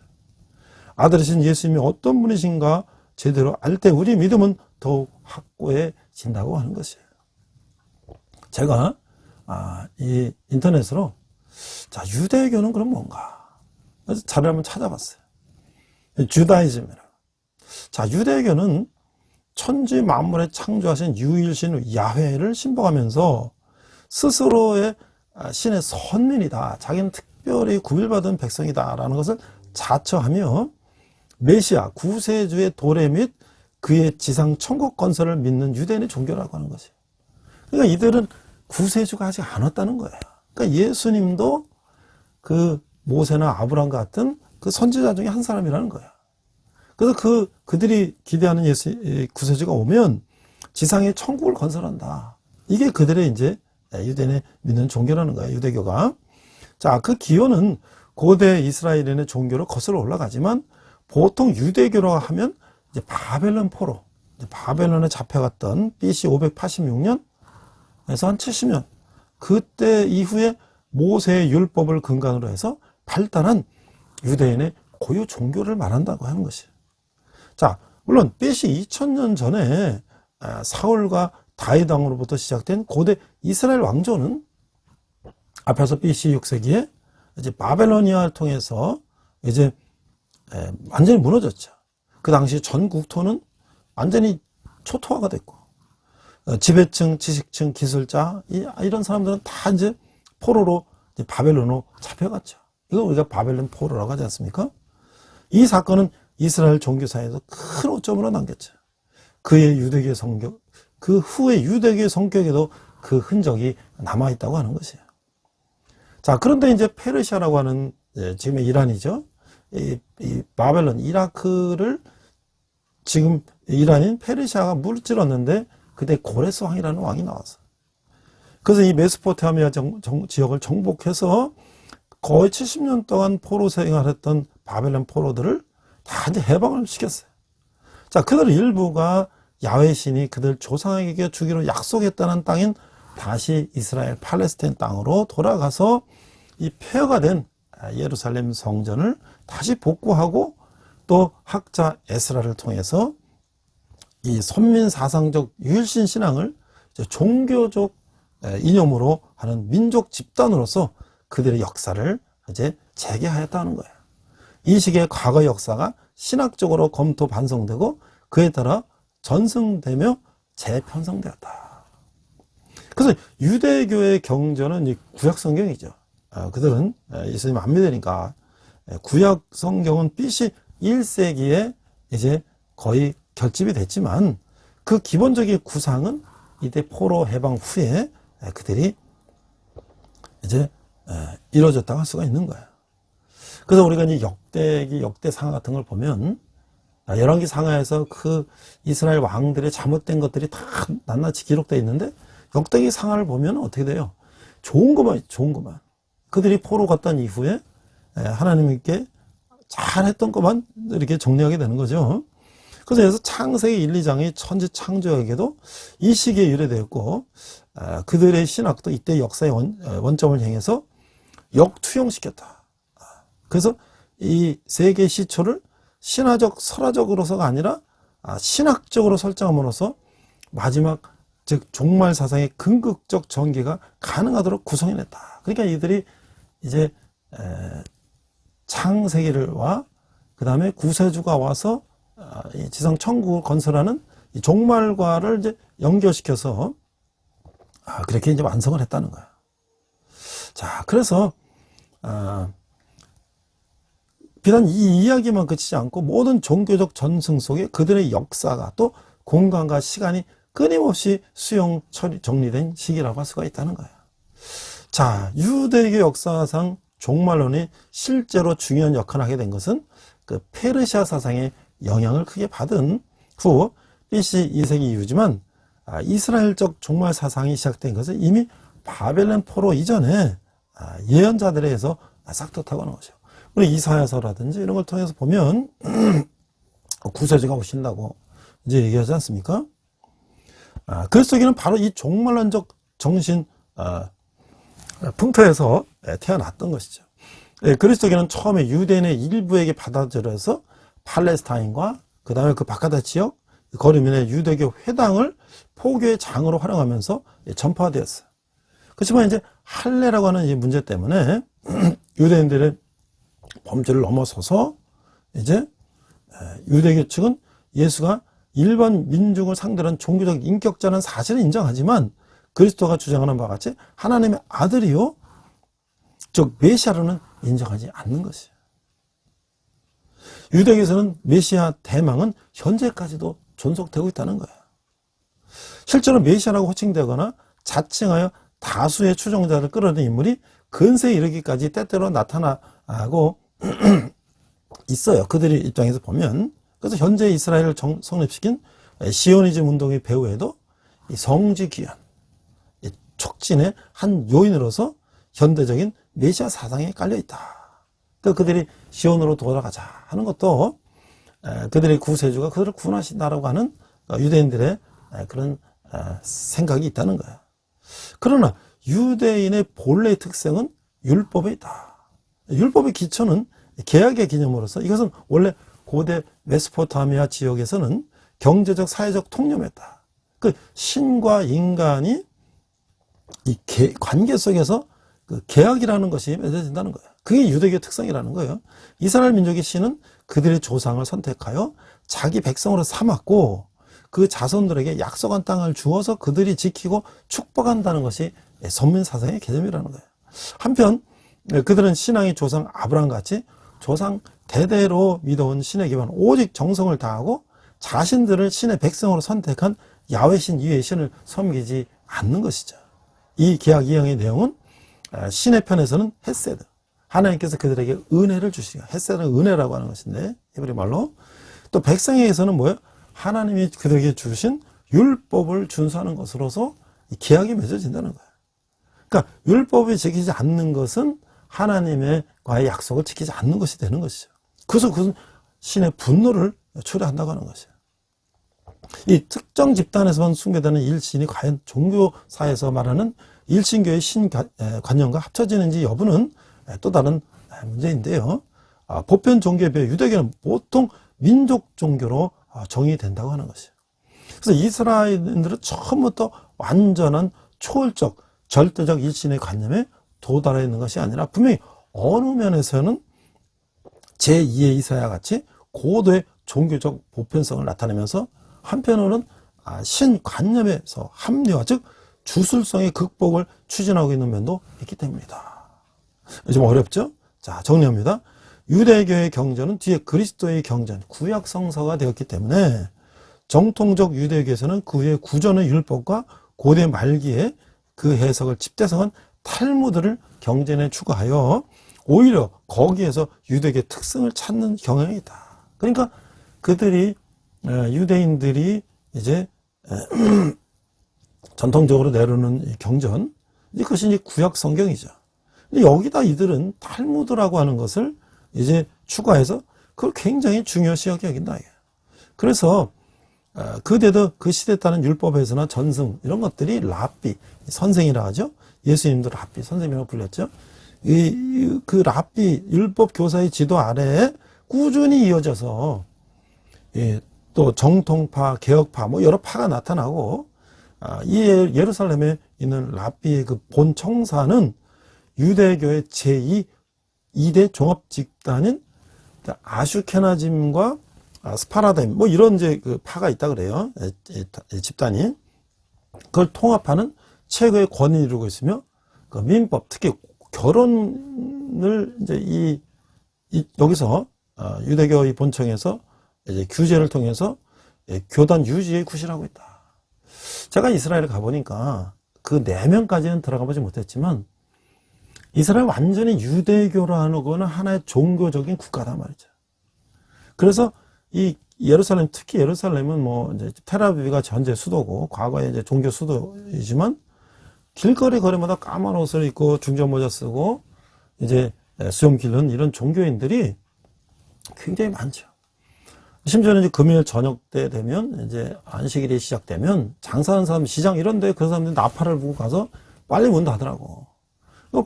E: 아들이신 예수님이 어떤 분이신가 제대로 알 때 우리 믿음은 더욱 확고해진다고 하는 것이에요. 제가 이 인터넷으로 자 유대교는 그럼 뭔가 그래서 자료를 한번 찾아봤어요. 주다이즘이라고. 자 유대교는 천지 만물에 창조하신 유일신 야훼를 신봉하면서 스스로의 신의 선민이다. 자기는 특별히 구별받은 백성이다라는 것을 자처하며 메시아 구세주의 도래 및 그의 지상 천국 건설을 믿는 유대인의 종교라고 하는 것이에요. 그러니까 이들은 구세주가 아직 안 왔다는 거예요. 그러니까 예수님도 그 모세나 아브라함 같은 그 선지자 중에 한 사람이라는 거예요. 그래서 그들이 기대하는 구세주가 오면 지상에 천국을 건설한다. 이게 그들의 이제 유대인의 믿는 종교라는 거예요. 유대교가. 자, 그 기원은 고대 이스라엘인의 종교로 거슬러 올라가지만 보통 유대교라고 하면 이제 바벨론 포로, 바벨론에 잡혀갔던 BC 586년에서 한 70년 그때 이후에 모세의 율법을 근간으로 해서 발달한 유대인의 고유 종교를 말한다고 하는 것이에요. 자, 물론 BC 2000년 전에 사울과 다윗 왕으로부터 시작된 고대 이스라엘 왕조는 앞에서 BC 6세기에 이제 바벨로니아를 통해서 이제 완전히 무너졌죠. 그 당시 전 국토는 완전히 초토화가 됐고 지배층, 지식층, 기술자 이런 사람들은 다 이제 포로로 이제 바벨론으로 잡혀갔죠. 이거 우리가 바벨론 포로라고 하지 않습니까? 이 사건은 이스라엘 종교사에서 큰 오점으로 남겼죠. 그의 유대교의 성격, 그 후에 유대교의 성격에도 그 흔적이 남아있다고 하는 것이에요. 자, 그런데 이제 페르시아라고 하는, 지금의 이란이죠. 이 바벨론, 이라크를 지금 이란인 페르시아가 물질렀는데 그때 고레스 왕이라는 왕이 나왔어요. 그래서 이 메소포타미아 지역을 정복해서 거의 70년 동안 포로 생활했던 바벨론 포로들을 다 이제 해방을 시켰어요. 자, 그들 일부가 야훼 신이 그들 조상에게 주기로 약속했다는 땅인 다시 이스라엘 팔레스타인 땅으로 돌아가서 이 폐허가 된 예루살렘 성전을 다시 복구하고 또 학자 에스라를 통해서 이 선민 사상적 유일신 신앙을 종교적 이념으로 하는 민족 집단으로서 그들의 역사를 이제 재개하였다는 거예요. 이 시기의 과거 역사가 신학적으로 검토 반성되고 그에 따라 전승되며 재편성되었다. 그래서 유대교의 경전은 이 구약 성경이죠. 그들은 예수님 안 믿으니까 구약 성경은 BC 1세기에 이제 거의 결집이 됐지만 그 기본적인 구상은 이때 포로 해방 후에 그들이 이제 이루어졌다고 할 수가 있는 거예요. 그래서 우리가 이제 역대상하 같은 걸 보면 열왕기 상하에서 그 이스라엘 왕들의 잘못된 것들이 다 낱낱이 기록되어 있는데 역대기 상하를 보면 어떻게 돼요? 좋은 것만. 그들이 포로 갔던 이후에 하나님께 잘했던 것만 이렇게 정리하게 되는 거죠. 그래서 창세기 1, 2장이 천지 창조에게도 이 시기에 유래되었고, 그들의 신학도 이때 역사의 원점을 향해서 역투영시켰다. 그래서 이 세계 시초를 신화적, 설화적으로서가 아니라 신학적으로 설정함으로써 마지막, 즉 종말 사상의 궁극적 전개가 가능하도록 구성해냈다. 그러니까 이들이 이제 창세기를와 그 다음에 구세주가 와서 이 지상 천국을 건설하는 이 종말과를 이제 연결시켜서 그렇게 이제 완성을 했다는 거야. 자, 그래서 비단 이 이야기만 그치지 않고 모든 종교적 전승 속에 그들의 역사가 또 공간과 시간이 끊임없이 수용, 처리, 정리된 시기라고 할 수가 있다는 거예요. 자, 유대교 역사상 종말론이 실제로 중요한 역할을 하게 된 것은 그 페르시아 사상의 영향을 크게 받은 후 BC 2세기 이후지만 이스라엘적 종말 사상이 시작된 것은 이미 바벨론 포로 이전에 예언자들에 의해서 싹둑하고 하는 것이죠. 우리 이사야서라든지 이런 걸 통해서 보면 구세주가 오신다고 이제 얘기하지 않습니까? 그리스도교는 바로 이 종말론적 정신 풍토에서 태어났던 것이죠. 그리스도교는 처음에 유대인의 일부에게 받아들여서 팔레스타인과 그 다음에 그 바깥의 지역 거리면의 유대교 회당을 포교의 장으로 활용하면서 전파되었어요. 그렇지만 이제 할례라고 하는 이 문제 때문에 유대인들의 범죄를 넘어서서 이제 유대교 측은 예수가 일반 민족을 상대로 한 종교적 인격자라는 사실을 인정하지만 그리스도가 주장하는 바와 같이 하나님의 아들이요, 즉 메시아로는 인정하지 않는 것이에요. 유대교에서는 메시아 대망은 현재까지도 존속되고 있다는 거예요. 실제로 메시아라고 호칭되거나 자칭하여 다수의 추종자를 끌어낸 인물이 근세에 이르기까지 때때로 나타나고 있어요. 그들의 입장에서 보면. 그래서 현재 이스라엘을 성립시킨 시오니즘 운동의 배후에도 이 성지 귀환, 촉진의 한 요인으로서 현대적인 메시아 사상에 깔려 있다. 그러니까 그들이 시온으로 돌아가자 하는 것도 그들의 구세주가 그들을 구원하신다라고 하는 유대인들의 그런 생각이 있다는 거예요. 그러나 유대인의 본래의 특성은 율법에 있다. 율법의 기초는 계약의 개념으로서 이것은 원래 고대 메소포타미아 지역에서는 경제적, 사회적 통념이었다. 그 신과 인간이 이 관계 속에서 그 계약이라는 것이 맺어진다는 거예요. 그게 유대교 특성이라는 거예요. 이스라엘 민족의 신은 그들의 조상을 선택하여 자기 백성으로 삼았고 그 자손들에게 약속한 땅을 주어서 그들이 지키고 축복한다는 것이 선민 사상의 개념이라는 거예요. 한편 그들은 신앙의 조상 아브라함같이 조상 대대로 믿어온 신에 기반 오직 정성을 다하고 자신들을 신의 백성으로 선택한 야훼 신 이외의 신을 섬기지 않는 것이죠. 이 계약 이행의 내용은 신의 편에서는 헤세드, 하나님께서 그들에게 은혜를 주시니까, 헤세드는 은혜라고 하는 것인데 히브리 말로, 또 백성에게서는 뭐예요? 하나님이 그들에게 주신 율법을 준수하는 것으로서 이 계약이 맺어진다는 거예요. 그러니까 율법을 지키지 않는 것은 하나님과의 약속을 지키지 않는 것이 되는 것이죠. 그래서 그것은 신의 분노를 초래한다고 하는 것이에요. 이 특정 집단에서만 숭배되는 일신이 과연 종교사에서 말하는 일신교의 신관념과 합쳐지는지 여부는 또 다른 문제인데요. 보편 종교에 비해 유대교는 보통 민족 종교로 정의된다고 하는 것이에요. 그래서 이스라엘인들은 처음부터 완전한 초월적, 절대적 일신의 관념에 도달해 있는 것이 아니라 분명히 어느 면에서는 제2의 이사야 같이 고도의 종교적 보편성을 나타내면서 한편으로는 신관념에서 합리화, 즉 주술성의 극복을 추진하고 있는 면도 있기 때문이다. 좀 어렵죠? 자, 정리합니다. 유대교의 경전은 뒤에 그리스도의 경전, 구약 성서가 되었기 때문에 정통적 유대교에서는 그 후에 구전의 율법과 고대 말기에 그 해석을 집대성한 탈무드를 경전에 추가하여 오히려 거기에서 유대교의 특성을 찾는 경향이 있다. 그러니까 그들이 유대인들이 이제 전통적으로 내려오는 경전, 그것이 이제 구약 성경이죠. 근데 여기다 이들은 탈무드라고 하는 것을 이제 추가해서 그걸 굉장히 중요시 여긴다. 그래서 그때도 그 시대에 따른 율법에서나 전승 이런 것들이 랍비, 선생이라 하죠. 예수님도 랍비, 선생님이라고 불렸죠. 그 랍비, 율법 교사의 지도 아래에 꾸준히 이어져서 또 정통파, 개혁파 뭐 여러 파가 나타나고 이 예루살렘에 있는 랍비의 그 본 청사는 유대교의 제2대 종합 집단인 아슈케나즘과 스파라다임 뭐 이런 이제 그 파가 있다 그래요. 집단이 그걸 통합하는 최고의 권위를 이루고 있으며 그 민법 특히 결혼을 이제 여기서 유대교의 본청에서 이제 규제를 통해서 교단 유지에 구실하고 있다. 제가 이스라엘에 가보니까 그 내면까지는 들어가 보지 못했지만 이스라엘 완전히 유대교라는 거는 하나의 종교적인 국가단 말이죠. 그래서 이 예루살렘, 특히 예루살렘은 뭐 이제 텔아비브가 현재 수도고 과거에 이제 종교 수도이지만 길거리 거리마다 까만 옷을 입고 중전 모자 쓰고 이제 수염 기른 이런 종교인들이 굉장히 많죠. 심지어는 이제 금요일 저녁 때 되면 이제 안식일이 시작되면 장사하는 사람 시장 이런데 그 사람들이 나팔을 불고 가서 빨리 문 닫으라고.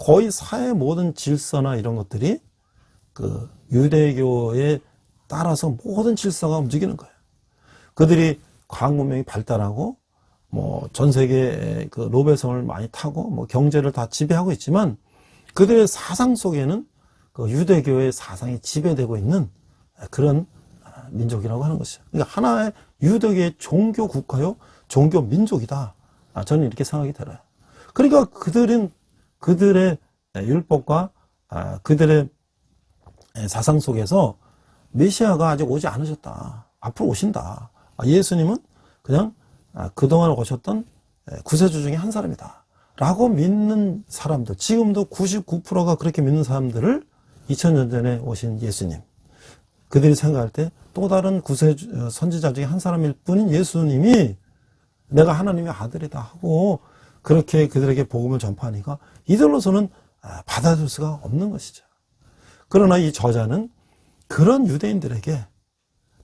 E: 거의 사회 모든 질서나 이런 것들이 그 유대교에 따라서 모든 질서가 움직이는 거예요. 그들이 과학 문명이 발달하고 뭐 전 세계 그 노벨상을 많이 타고 뭐 경제를 다 지배하고 있지만 그들의 사상 속에는 그 유대교의 사상이 지배되고 있는 그런 민족이라고 하는 것이죠. 그러니까 하나의 유대교의 종교 국가요, 종교 민족이다. 저는 이렇게 생각이 들어요. 그러니까 그들의 율법과 그들의 사상 속에서 메시아가 아직 오지 않으셨다. 앞으로 오신다. 예수님은 그냥 그동안 오셨던 구세주 중에 한 사람이다. 라고 믿는 사람들, 지금도 99%가 그렇게 믿는 사람들을 2000년 전에 오신 예수님. 그들이 생각할 때 또 다른 구세주, 선지자 중에 한 사람일 뿐인 예수님이 내가 하나님의 아들이다 하고 그렇게 그들에게 복음을 전파하니까 이들로서는 받아들일 수가 없는 것이죠. 그러나 이 저자는 그런 유대인들에게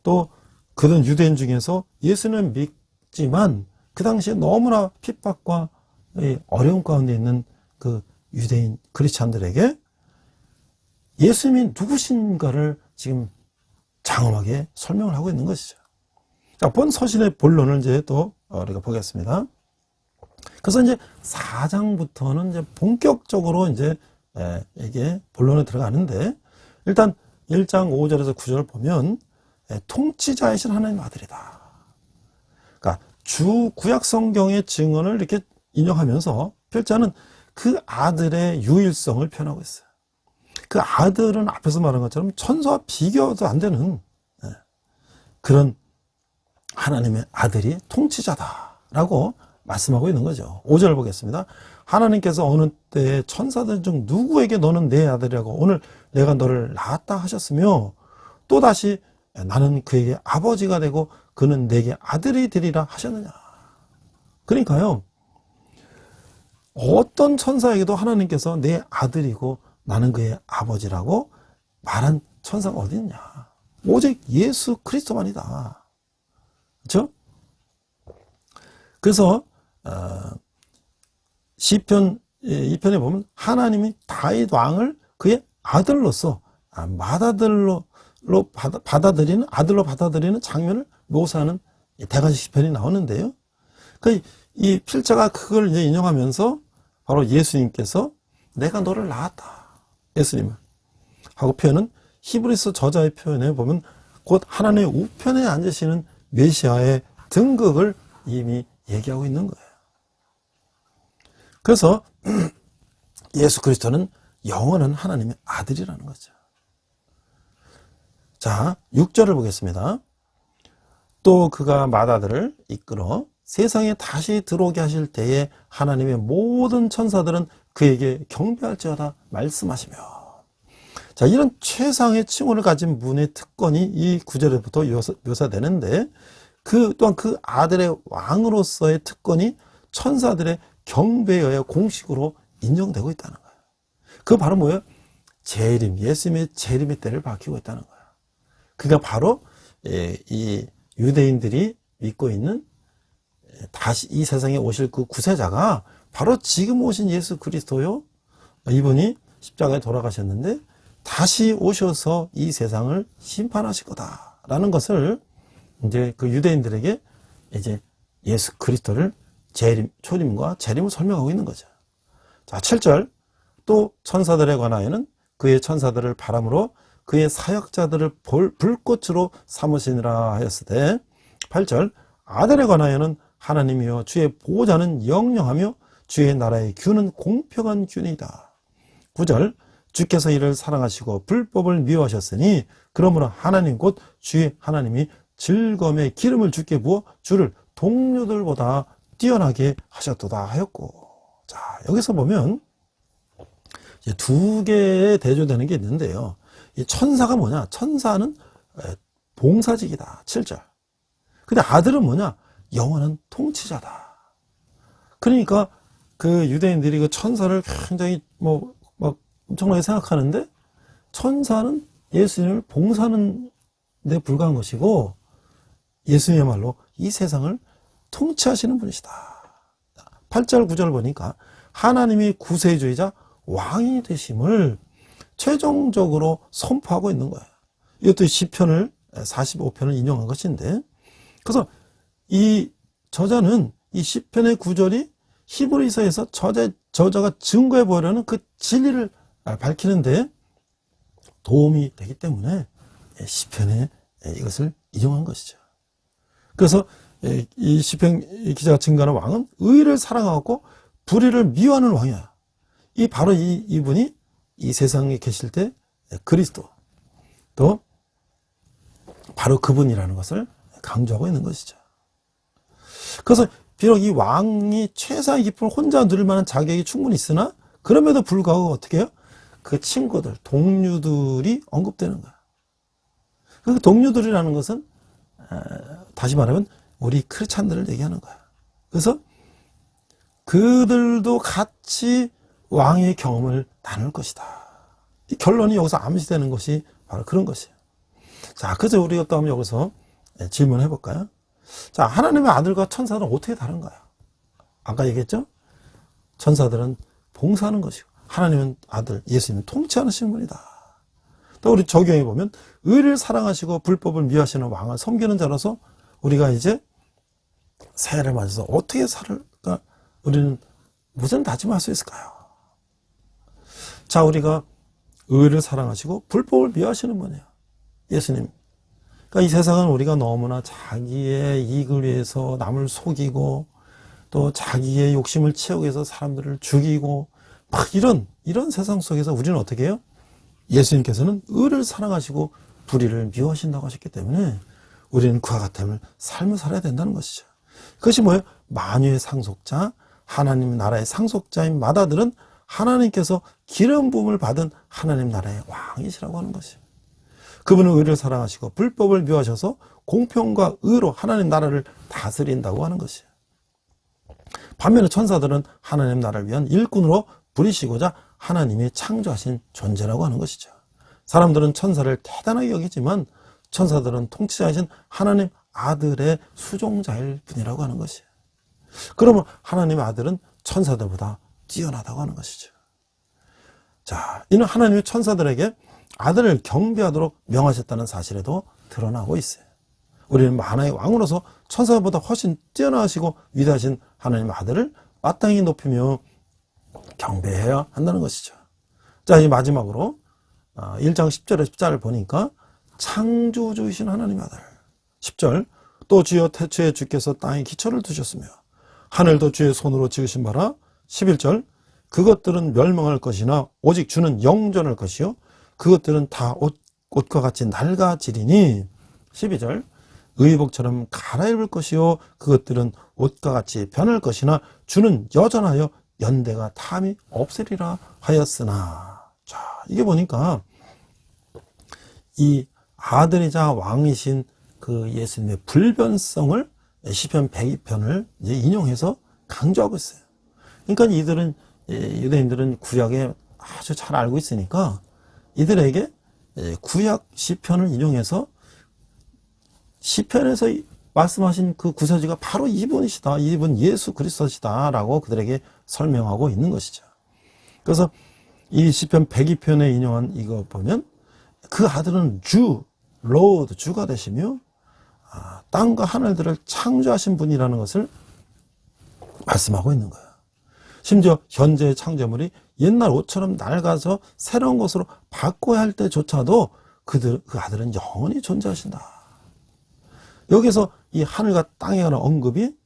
E: 또 그런 유대인 중에서 예수는 믿지만 그 당시에 너무나 핍박과 어려움 가운데 있는 그 유대인 크리스찬들에게 예수님이 누구신가를 지금 장엄하게 설명을 하고 있는 것이죠. 자, 본 서신의 본론을 이제 또 우리가 보겠습니다. 그래서 이제 4장부터는 이제 본격적으로 이제 이게 본론에 들어가는데 일단 1장 5절에서 9절을 보면 통치자이신 하나님 아들이다. 그러니까 주 구약 성경의 증언을 이렇게 인용하면서 필자는 그 아들의 유일성을 표현하고 있어요. 그 아들은 앞에서 말한 것처럼 천사와 비교도 안 되는 그런 하나님의 아들이 통치자다라고 말씀하고 있는 거죠. 5절 보겠습니다. 하나님께서 어느 때에 천사들 중 누구에게 너는 내 아들이라고 오늘 내가 너를 낳았다 하셨으며 또다시 나는 그에게 아버지가 되고 그는 내게 아들이 되리라 하셨느냐. 그러니까요. 어떤 천사에게도 하나님께서 내 아들이고 나는 그의 아버지라고 말한 천사가 어디 있냐. 오직 예수 그리스도만이다. 그렇죠? 그래서 시편 2편에 보면 하나님이 다윗 왕을 그의 아들로서 맏아들로 받아들이는 아들로 받아들이는 장면을 묘사하는 대가지 시편이 나오는데요. 이 필자가 그걸 이제 인용하면서 바로 예수님께서 내가 너를 낳았다. 예수님을 하고 표현은 히브리서 저자의 표현에 보면 곧 하나님의 우편에 앉으시는 메시아의 등극을 이미 얘기하고 있는 거예요. 그래서 예수 그리스도는 영원한 하나님의 아들이라는 거죠. 자, 6절을 보겠습니다. 또 그가 맏아들을 이끌어 세상에 다시 들어오게 하실 때에 하나님의 모든 천사들은 그에게 경배할지어다 말씀하시며. 자, 이런 최상의 칭호를 가진 분의 특권이 이 구절에부터 묘사되는데 또한 그 아들의 왕으로서의 특권이 천사들의 경배에 의해 공식으로 인정되고 있다는 거예요. 그거 바로 뭐예요? 재림, 예수님의 재림의 때를 밝히고 있다는 거야. 그가 바로 이 유대인들이 믿고 있는 다시 이 세상에 오실 그 구세자가 바로 지금 오신 예수 그리스도요. 이분이 십자가에 돌아가셨는데 다시 오셔서 이 세상을 심판하실 거다라는 것을 이제 그 유대인들에게 이제 예수 그리스도를 초림과 재림을 설명하고 있는 거죠. 자, 7절. 또 천사들에 관하여는 그의 천사들을 바람으로 그의 사역자들을 불꽃으로 삼으시니라 하였으되 8절. 아들에 관하여는 하나님이여 주의 보호자는 영영하며 주의 나라의 균은 공평한 균이다. 9절. 주께서 이를 사랑하시고 불법을 미워하셨으니 그러므로 하나님 곧 주의 하나님이 즐거움의 기름을 주께 부어 주를 동료들보다 뛰어나게 하셨도다 하였고. 자, 여기서 보면 이제 두 개의 대조되는 게 있는데요. 이 천사가 뭐냐? 천사는 봉사직이다. 7절. 근데 아들은 뭐냐? 영원한 통치자다. 그러니까 그 유대인들이 그 천사를 굉장히 막 엄청나게 생각하는데 천사는 예수님을 봉사하는 데 불과한 것이고 예수님이야말로 이 세상을 통치하시는 분이시다. 8절 9절 보니까 하나님이 구세주이자 왕이 되심을 최종적으로 선포하고 있는 거예요. 이것도 시편을 45편을 인용한 것인데 그래서 이 저자는 이 시편의 구절이 히브리서에서 저자가 증거해 보려는 그 진리를 밝히는데 도움이 되기 때문에 시편에 이것을 인용한 것이죠. 그래서 이 시편 기자가 증거하는 왕은 의를 사랑하고 불의를 미워하는 왕이야. 바로 이분이 이 세상에 계실 때 그리스도 또 바로 그분이라는 것을 강조하고 있는 것이죠. 그래서 비록 이 왕이 최상의 기쁨을 혼자 누릴 만한 자격이 충분히 있으나 그럼에도 불구하고 어떻게 해요? 그 친구들, 동료들이 언급되는 거야. 그 동료들이라는 것은 다시 말하면 우리 크리스찬들을 얘기하는 거야. 그래서 그들도 같이 왕의 경험을 나눌 것이다. 이 결론이 여기서 암시되는 것이 바로 그런 것이에요. 자, 그래서 우리가 또 한번 여기서 질문해 볼까요? 자, 하나님의 아들과 천사들은 어떻게 다른가요? 아까 얘기했죠? 천사들은 봉사하는 것이고 하나님은 아들, 예수님은 통치하시는 분이다. 또 우리 적용해 보면 의를 사랑하시고 불법을 미워하시는 왕을 섬기는 자로서 우리가 이제 새해를 맞아서 어떻게 살을까? 우리는 무슨 다짐할 수 있을까요? 자, 우리가 의를 사랑하시고 불법을 미워하시는 분이에요. 예수님. 그러니까 이 세상은 우리가 너무나 자기의 이익을 위해서 남을 속이고 또 자기의 욕심을 채우기 위해서 사람들을 죽이고 막 이런 세상 속에서 우리는 어떻게 해요? 예수님께서는 의를 사랑하시고 불의를 미워하신다고 하셨기 때문에 우리는 그와 같은 삶을 살아야 된다는 것이죠. 그것이 뭐예요? 만유의 상속자, 하나님 나라의 상속자인 마다들은 하나님께서 기름 부음을 받은 하나님 나라의 왕이시라고 하는 것이에요. 그분은 의를 사랑하시고 불법을 미워하셔서 공평과 의로 하나님 나라를 다스린다고 하는 것이에요. 반면에 천사들은 하나님 나라를 위한 일꾼으로 부리시고자 하나님이 창조하신 존재라고 하는 것이죠. 사람들은 천사를 대단하게 여기지만 천사들은 통치자이신 하나님 아들의 수종자일 뿐이라고 하는 것이에요. 그러면 하나님의 아들은 천사들보다 뛰어나다고 하는 것이죠. 자, 이는 하나님이 천사들에게 아들을 경배하도록 명하셨다는 사실에도 드러나고 있어요. 우리는 만화의 왕으로서 천사보다 훨씬 뛰어나시고 위대하신 하나님 아들을 마땅히 높이며 경배해야 한다는 것이죠. 자, 이 마지막으로 1장 10절에 10절을 보니까 창조주이신 하나님 아들 10절 또 주여 태초에 주께서 땅에 기초를 두셨으며 하늘도 주의 손으로 지으신 바라 11절 그것들은 멸망할 것이나 오직 주는 영존할 것이요 그것들은 다 옷과 같이 낡아지리니 12절 의복처럼 갈아입을 것이요 그것들은 옷과 같이 변할 것이나 주는 여전하여 연대가 탐이 없으리라 하였으나. 자, 이게 보니까 이 아들이자 왕이신 그 예수님의 불변성을 시편 102편을 이제 인용해서 강조하고 있어요. 그러니까 유대인들은 구약에 아주 잘 알고 있으니까 이들에게 구약 시편을 인용해서 시편에서 말씀하신 그 구세주가 바로 이분이시다. 이분 예수 그리스도시다. 라고 그들에게 설명하고 있는 것이죠. 그래서 이 시편 102편에 인용한 이거 보면 그 아들은 주, 로드, 주가 되시며 땅과 하늘들을 창조하신 분이라는 것을 말씀하고 있는 거예요. 심지어 현재의 창조물이 옛날 옷처럼 낡아서 새로운 것으로 바꿔야 할 때조차도 그 아들은 영원히 존재하신다. 여기서 이 하늘과 땅에 관한 언급이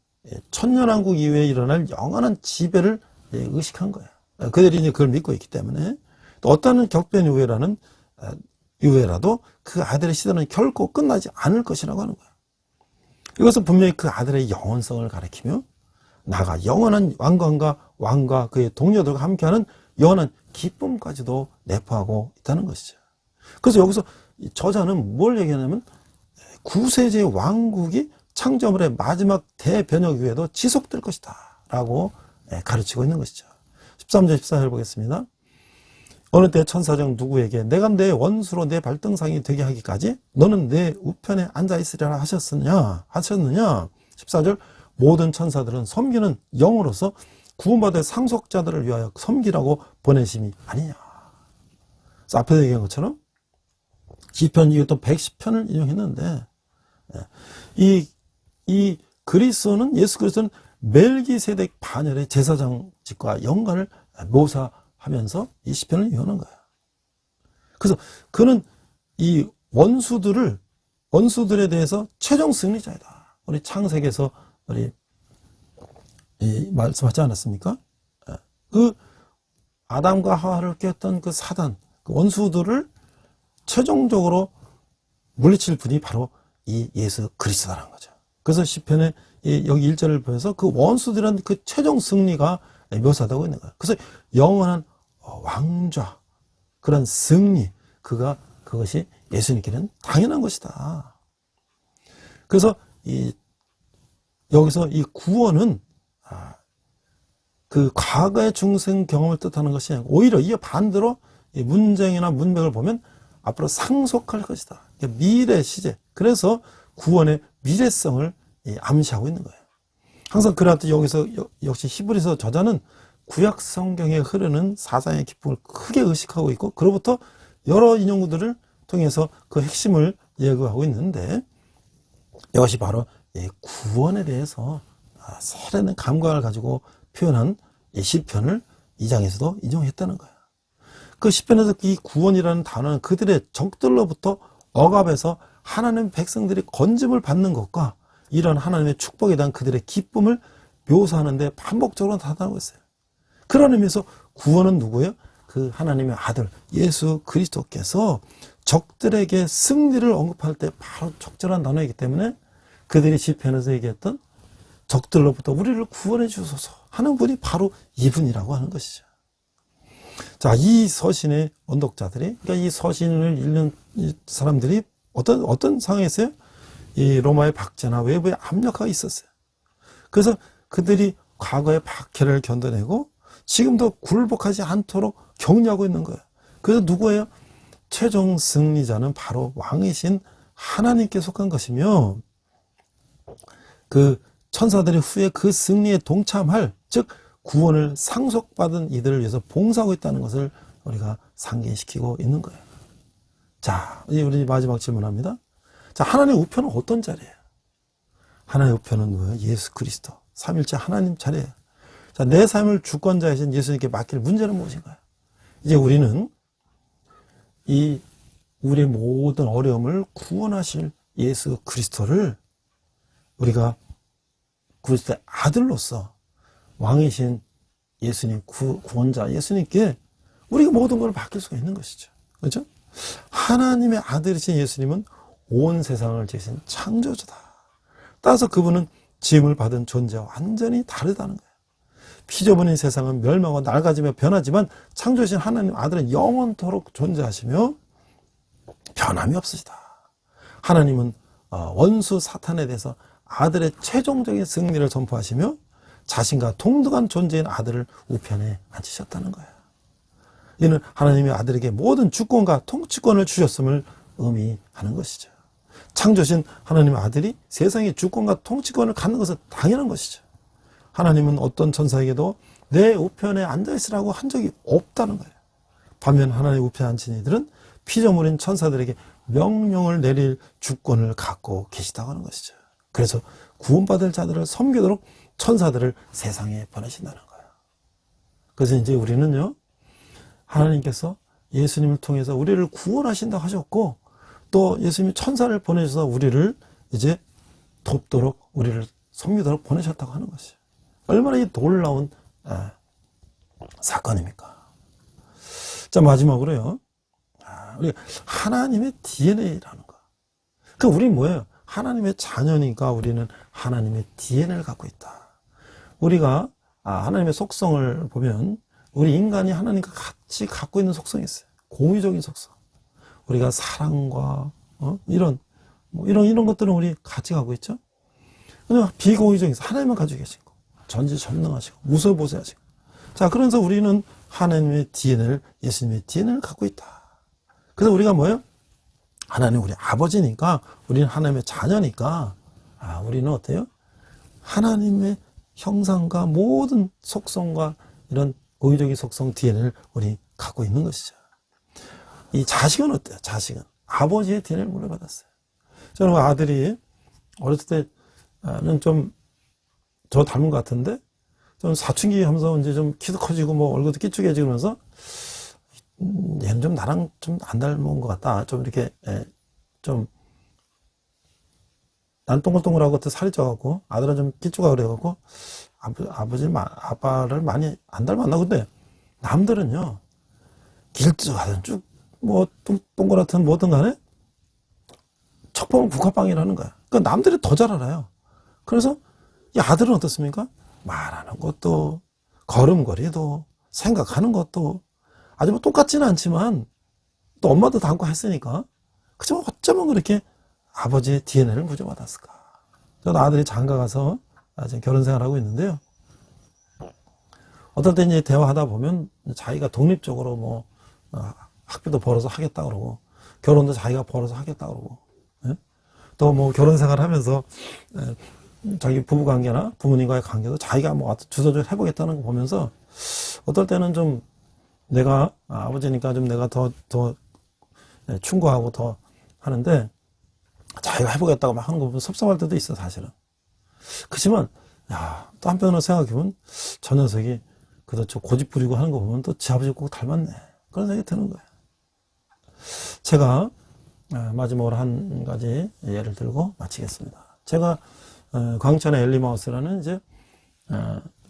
E: 천년왕국 이후에 일어날 영원한 지배를 의식한 거예요. 그들이 이제 그걸 믿고 있기 때문에 또 어떤 격변 이후에라도 그 아들의 시대는 결코 끝나지 않을 것이라고 하는 거예요. 이것은 분명히 그 아들의 영원성을 가리키며 나가 영원한 왕과 그의 동료들과 함께하는 영원한 기쁨까지도 내포하고 있다는 것이죠. 그래서 여기서 저자는 뭘 얘기하냐면 구세주의 왕국이 창조물의 마지막 대변혁 이후에도 지속될 것이다 라고 가르치고 있는 것이죠. 13절 14절 보겠습니다. 어느 때 천사장 누구에게 내가 내 원수로 내 발등상이 되게 하기까지 너는 내 우편에 앉아있으리라 하셨느냐 14절 모든 천사들은 섬기는 영으로서 구원받을 상속자들을 위하여 섬기라고 보내심이 아니냐. 그래서 앞에서 얘기한 것처럼 시편 이것도 110편을 인용했는데 이 그리스도는 예수 그리스도는 멜기세덱 반열의 제사장직과 연관을 묘사하면서 이 시편을 인용하는 거예요. 그래서 그는 이 원수들에 대해서 최종 승리자이다. 우리 창세기에서 우리 말씀하지 않았습니까? 그 아담과 하와를 깼던 그 사단, 그 원수들을 최종적으로 물리칠 분이 바로 이 예수 그리스도라는 거죠. 그래서 시편에 여기 1절을 보면서 그 원수들은 그 최종 승리가 묘사되고 있는 거예요. 그래서 영원한 왕좌, 그런 승리, 그것이 예수님께는 당연한 것이다. 그래서 여기서 이 구원은 그 과거의 중생 경험을 뜻하는 것이 아니고 오히려 이 반대로 문쟁이나 문맥을 보면 앞으로 상속할 것이다. 미래 시제. 그래서 구원의 미래성을 암시하고 있는 거예요. 항상 그래도 여기서 역시 히브리서 저자는 구약 성경에 흐르는 사상의 기쁨을 크게 의식하고 있고 그로부터 여러 인용구들을 통해서 그 핵심을 예고하고 있는데 이것이 바로 구원에 대해서 살아있는 감각을 가지고 표현한 시편을 2장에서도 인용했다는 거예요. 그 시편에서 이 구원이라는 단어는 그들의 적들로부터 억압해서 하나님 백성들이 건짐을 받는 것과 이런 하나님의 축복에 대한 그들의 기쁨을 묘사하는데 반복적으로 나타나고 있어요. 그런 의미에서 구원은 누구예요? 그 하나님의 아들 예수 그리스도께서 적들에게 승리를 언급할 때 바로 적절한 단어이기 때문에 그들이 시편에서 얘기했던 적들로부터 우리를 구원해 주소서 하는 분이 바로 이분이라고 하는 것이죠. 자, 이 서신의 언독자들이, 그러니까 이 서신을 읽는 사람들이 어떤 상황에 있어요? 이 로마의 박제나 외부의 압력이 있었어요. 그래서 그들이 과거의 박해를 견뎌내고 지금도 굴복하지 않도록 격려하고 있는 거예요. 그래서 누구예요? 최종 승리자는 바로 왕이신 하나님께 속한 것이며 그 천사들이 후에 그 승리에 동참할, 즉 구원을 상속받은 이들을 위해서 봉사하고 있다는 것을 우리가 상기시키고 있는 거예요. 자, 이제 우리 마지막 질문합니다. 자, 하나님의 우편은 어떤 자리예요? 하나님의 우편은 뭐예요? 예수 그리스도, 삼일째 하나님 자리예요. 자, 내 삶을 주권자이신 예수님께 맡길 문제는 무엇인가요? 이제 우리는 우리의 모든 어려움을 구원하실 예수 그리스도를 우리가 그리스도의 아들로서 왕이신 예수님, 구원자 예수님께 우리가 모든 걸 맡길 수가 있는 것이죠. 그렇죠? 하나님의 아들이신 예수님은 온 세상을 지으신 창조주다. 따라서 그분은 지음을 받은 존재와 완전히 다르다는 거예요. 피조물인 세상은 멸망하고 낡아지며 변하지만 창조주신 하나님 아들은 영원토록 존재하시며 변함이 없으시다. 하나님은 원수 사탄에 대해서 아들의 최종적인 승리를 선포하시며 자신과 동등한 존재인 아들을 우편에 앉히셨다는 거예요. 이는 하나님의 아들에게 모든 주권과 통치권을 주셨음을 의미하는 것이죠. 창조신 하나님의 아들이 세상의 주권과 통치권을 갖는 것은 당연한 것이죠. 하나님은 어떤 천사에게도 내 우편에 앉아있으라고 한 적이 없다는 거예요. 반면 하나님의 우편에 앉은 이들은 피조물인 천사들에게 명령을 내릴 주권을 갖고 계시다고 하는 것이죠. 그래서 구원받을 자들을 섬기도록 천사들을 세상에 보내신다는 거예요. 그래서 이제 우리는요, 하나님께서 예수님을 통해서 우리를 구원하신다고 하셨고, 또 예수님이 천사를 보내셔서 우리를 이제 돕도록, 우리를 섬기도록 보내셨다고 하는 것이에요. 얼마나 이 놀라운 사건입니까? 자, 마지막으로요, 우리 하나님의 DNA라는 거. 그 우리 뭐예요? 하나님의 자녀니까 우리는 하나님의 DNA를 갖고 있다. 우리가 하나님의 속성을 보면 우리 인간이 하나님과 같이 갖고 있는 속성이 있어요. 공유적인 속성. 우리가 사랑과 이런 것들은 우리 같이 갖고 있죠. 근데 비공유적인 하나님만 가지고 계시고 전지전능하시고 무소보세하시고. 자, 그래서 우리는 하나님의 DNA를, 예수님의 DNA를 갖고 있다. 그래서 우리가 뭐예요? 하나님 우리 아버지니까, 우리는 하나님의 자녀니까, 우리는 어때요? 하나님의 형상과 모든 속성과 이런 고유적인 속성 DNA를 우리 갖고 있는 것이죠. 이 자식은 어때요? 자식은 아버지의 DNA를 물려받았어요. 저는 아들이 어렸을 때는 좀 저 닮은 것 같은데, 좀 사춘기 하면서 이제 좀 키도 커지고 뭐 얼굴도 끼쭉해지면서 얘는 좀 나랑 좀 안 닮은 것 같다. 좀 이렇게 좀 난 동글동글하고 살이 쪄갖고 아들은 좀 끼쭉하고 그래갖고 아빠를 많이 안 닮았나. 근데 남들은요, 길쭉하든 쭉 뭐 동그랗든 뭐든 간에 척 보면 국화빵이라는 거야. 그러니까 남들이 더 잘 알아요. 그래서 이 아들은 어떻습니까? 말하는 것도, 걸음걸이도, 생각하는 것도 아주 뭐 똑같지는 않지만 또 엄마도 닮고 했으니까, 그치만 어쩌면 그렇게 아버지의 DNA를 물려받았을까. 저도 아들이 장가 가서 지금 결혼 생활하고 있는데요, 어떨 때 이제 대화하다 보면 자기가 독립적으로 뭐 학비도 벌어서 하겠다 그러고, 결혼도 자기가 벌어서 하겠다 그러고, 또 뭐 결혼 생활 하면서 자기 부부 관계나 부모님과의 관계도 자기가 뭐 주도적으로 해보겠다는 거 보면서, 어떨 때는 좀 내가 아버지니까 좀 내가 더 충고하고 더 하는데, 자기가 해보겠다고 막 하는 거 보면 섭섭할 때도 있어, 사실은. 그렇지만 또 한편으로 생각해보면 저 녀석이 그래도 좀 고집 부리고 하는 거 보면 또 지 아버지 꼭 닮았네, 그런 생각이 드는 거예요. 제가 마지막으로 한 가지 예를 들고 마치겠습니다. 제가 광천의 엘리마우스라는 이제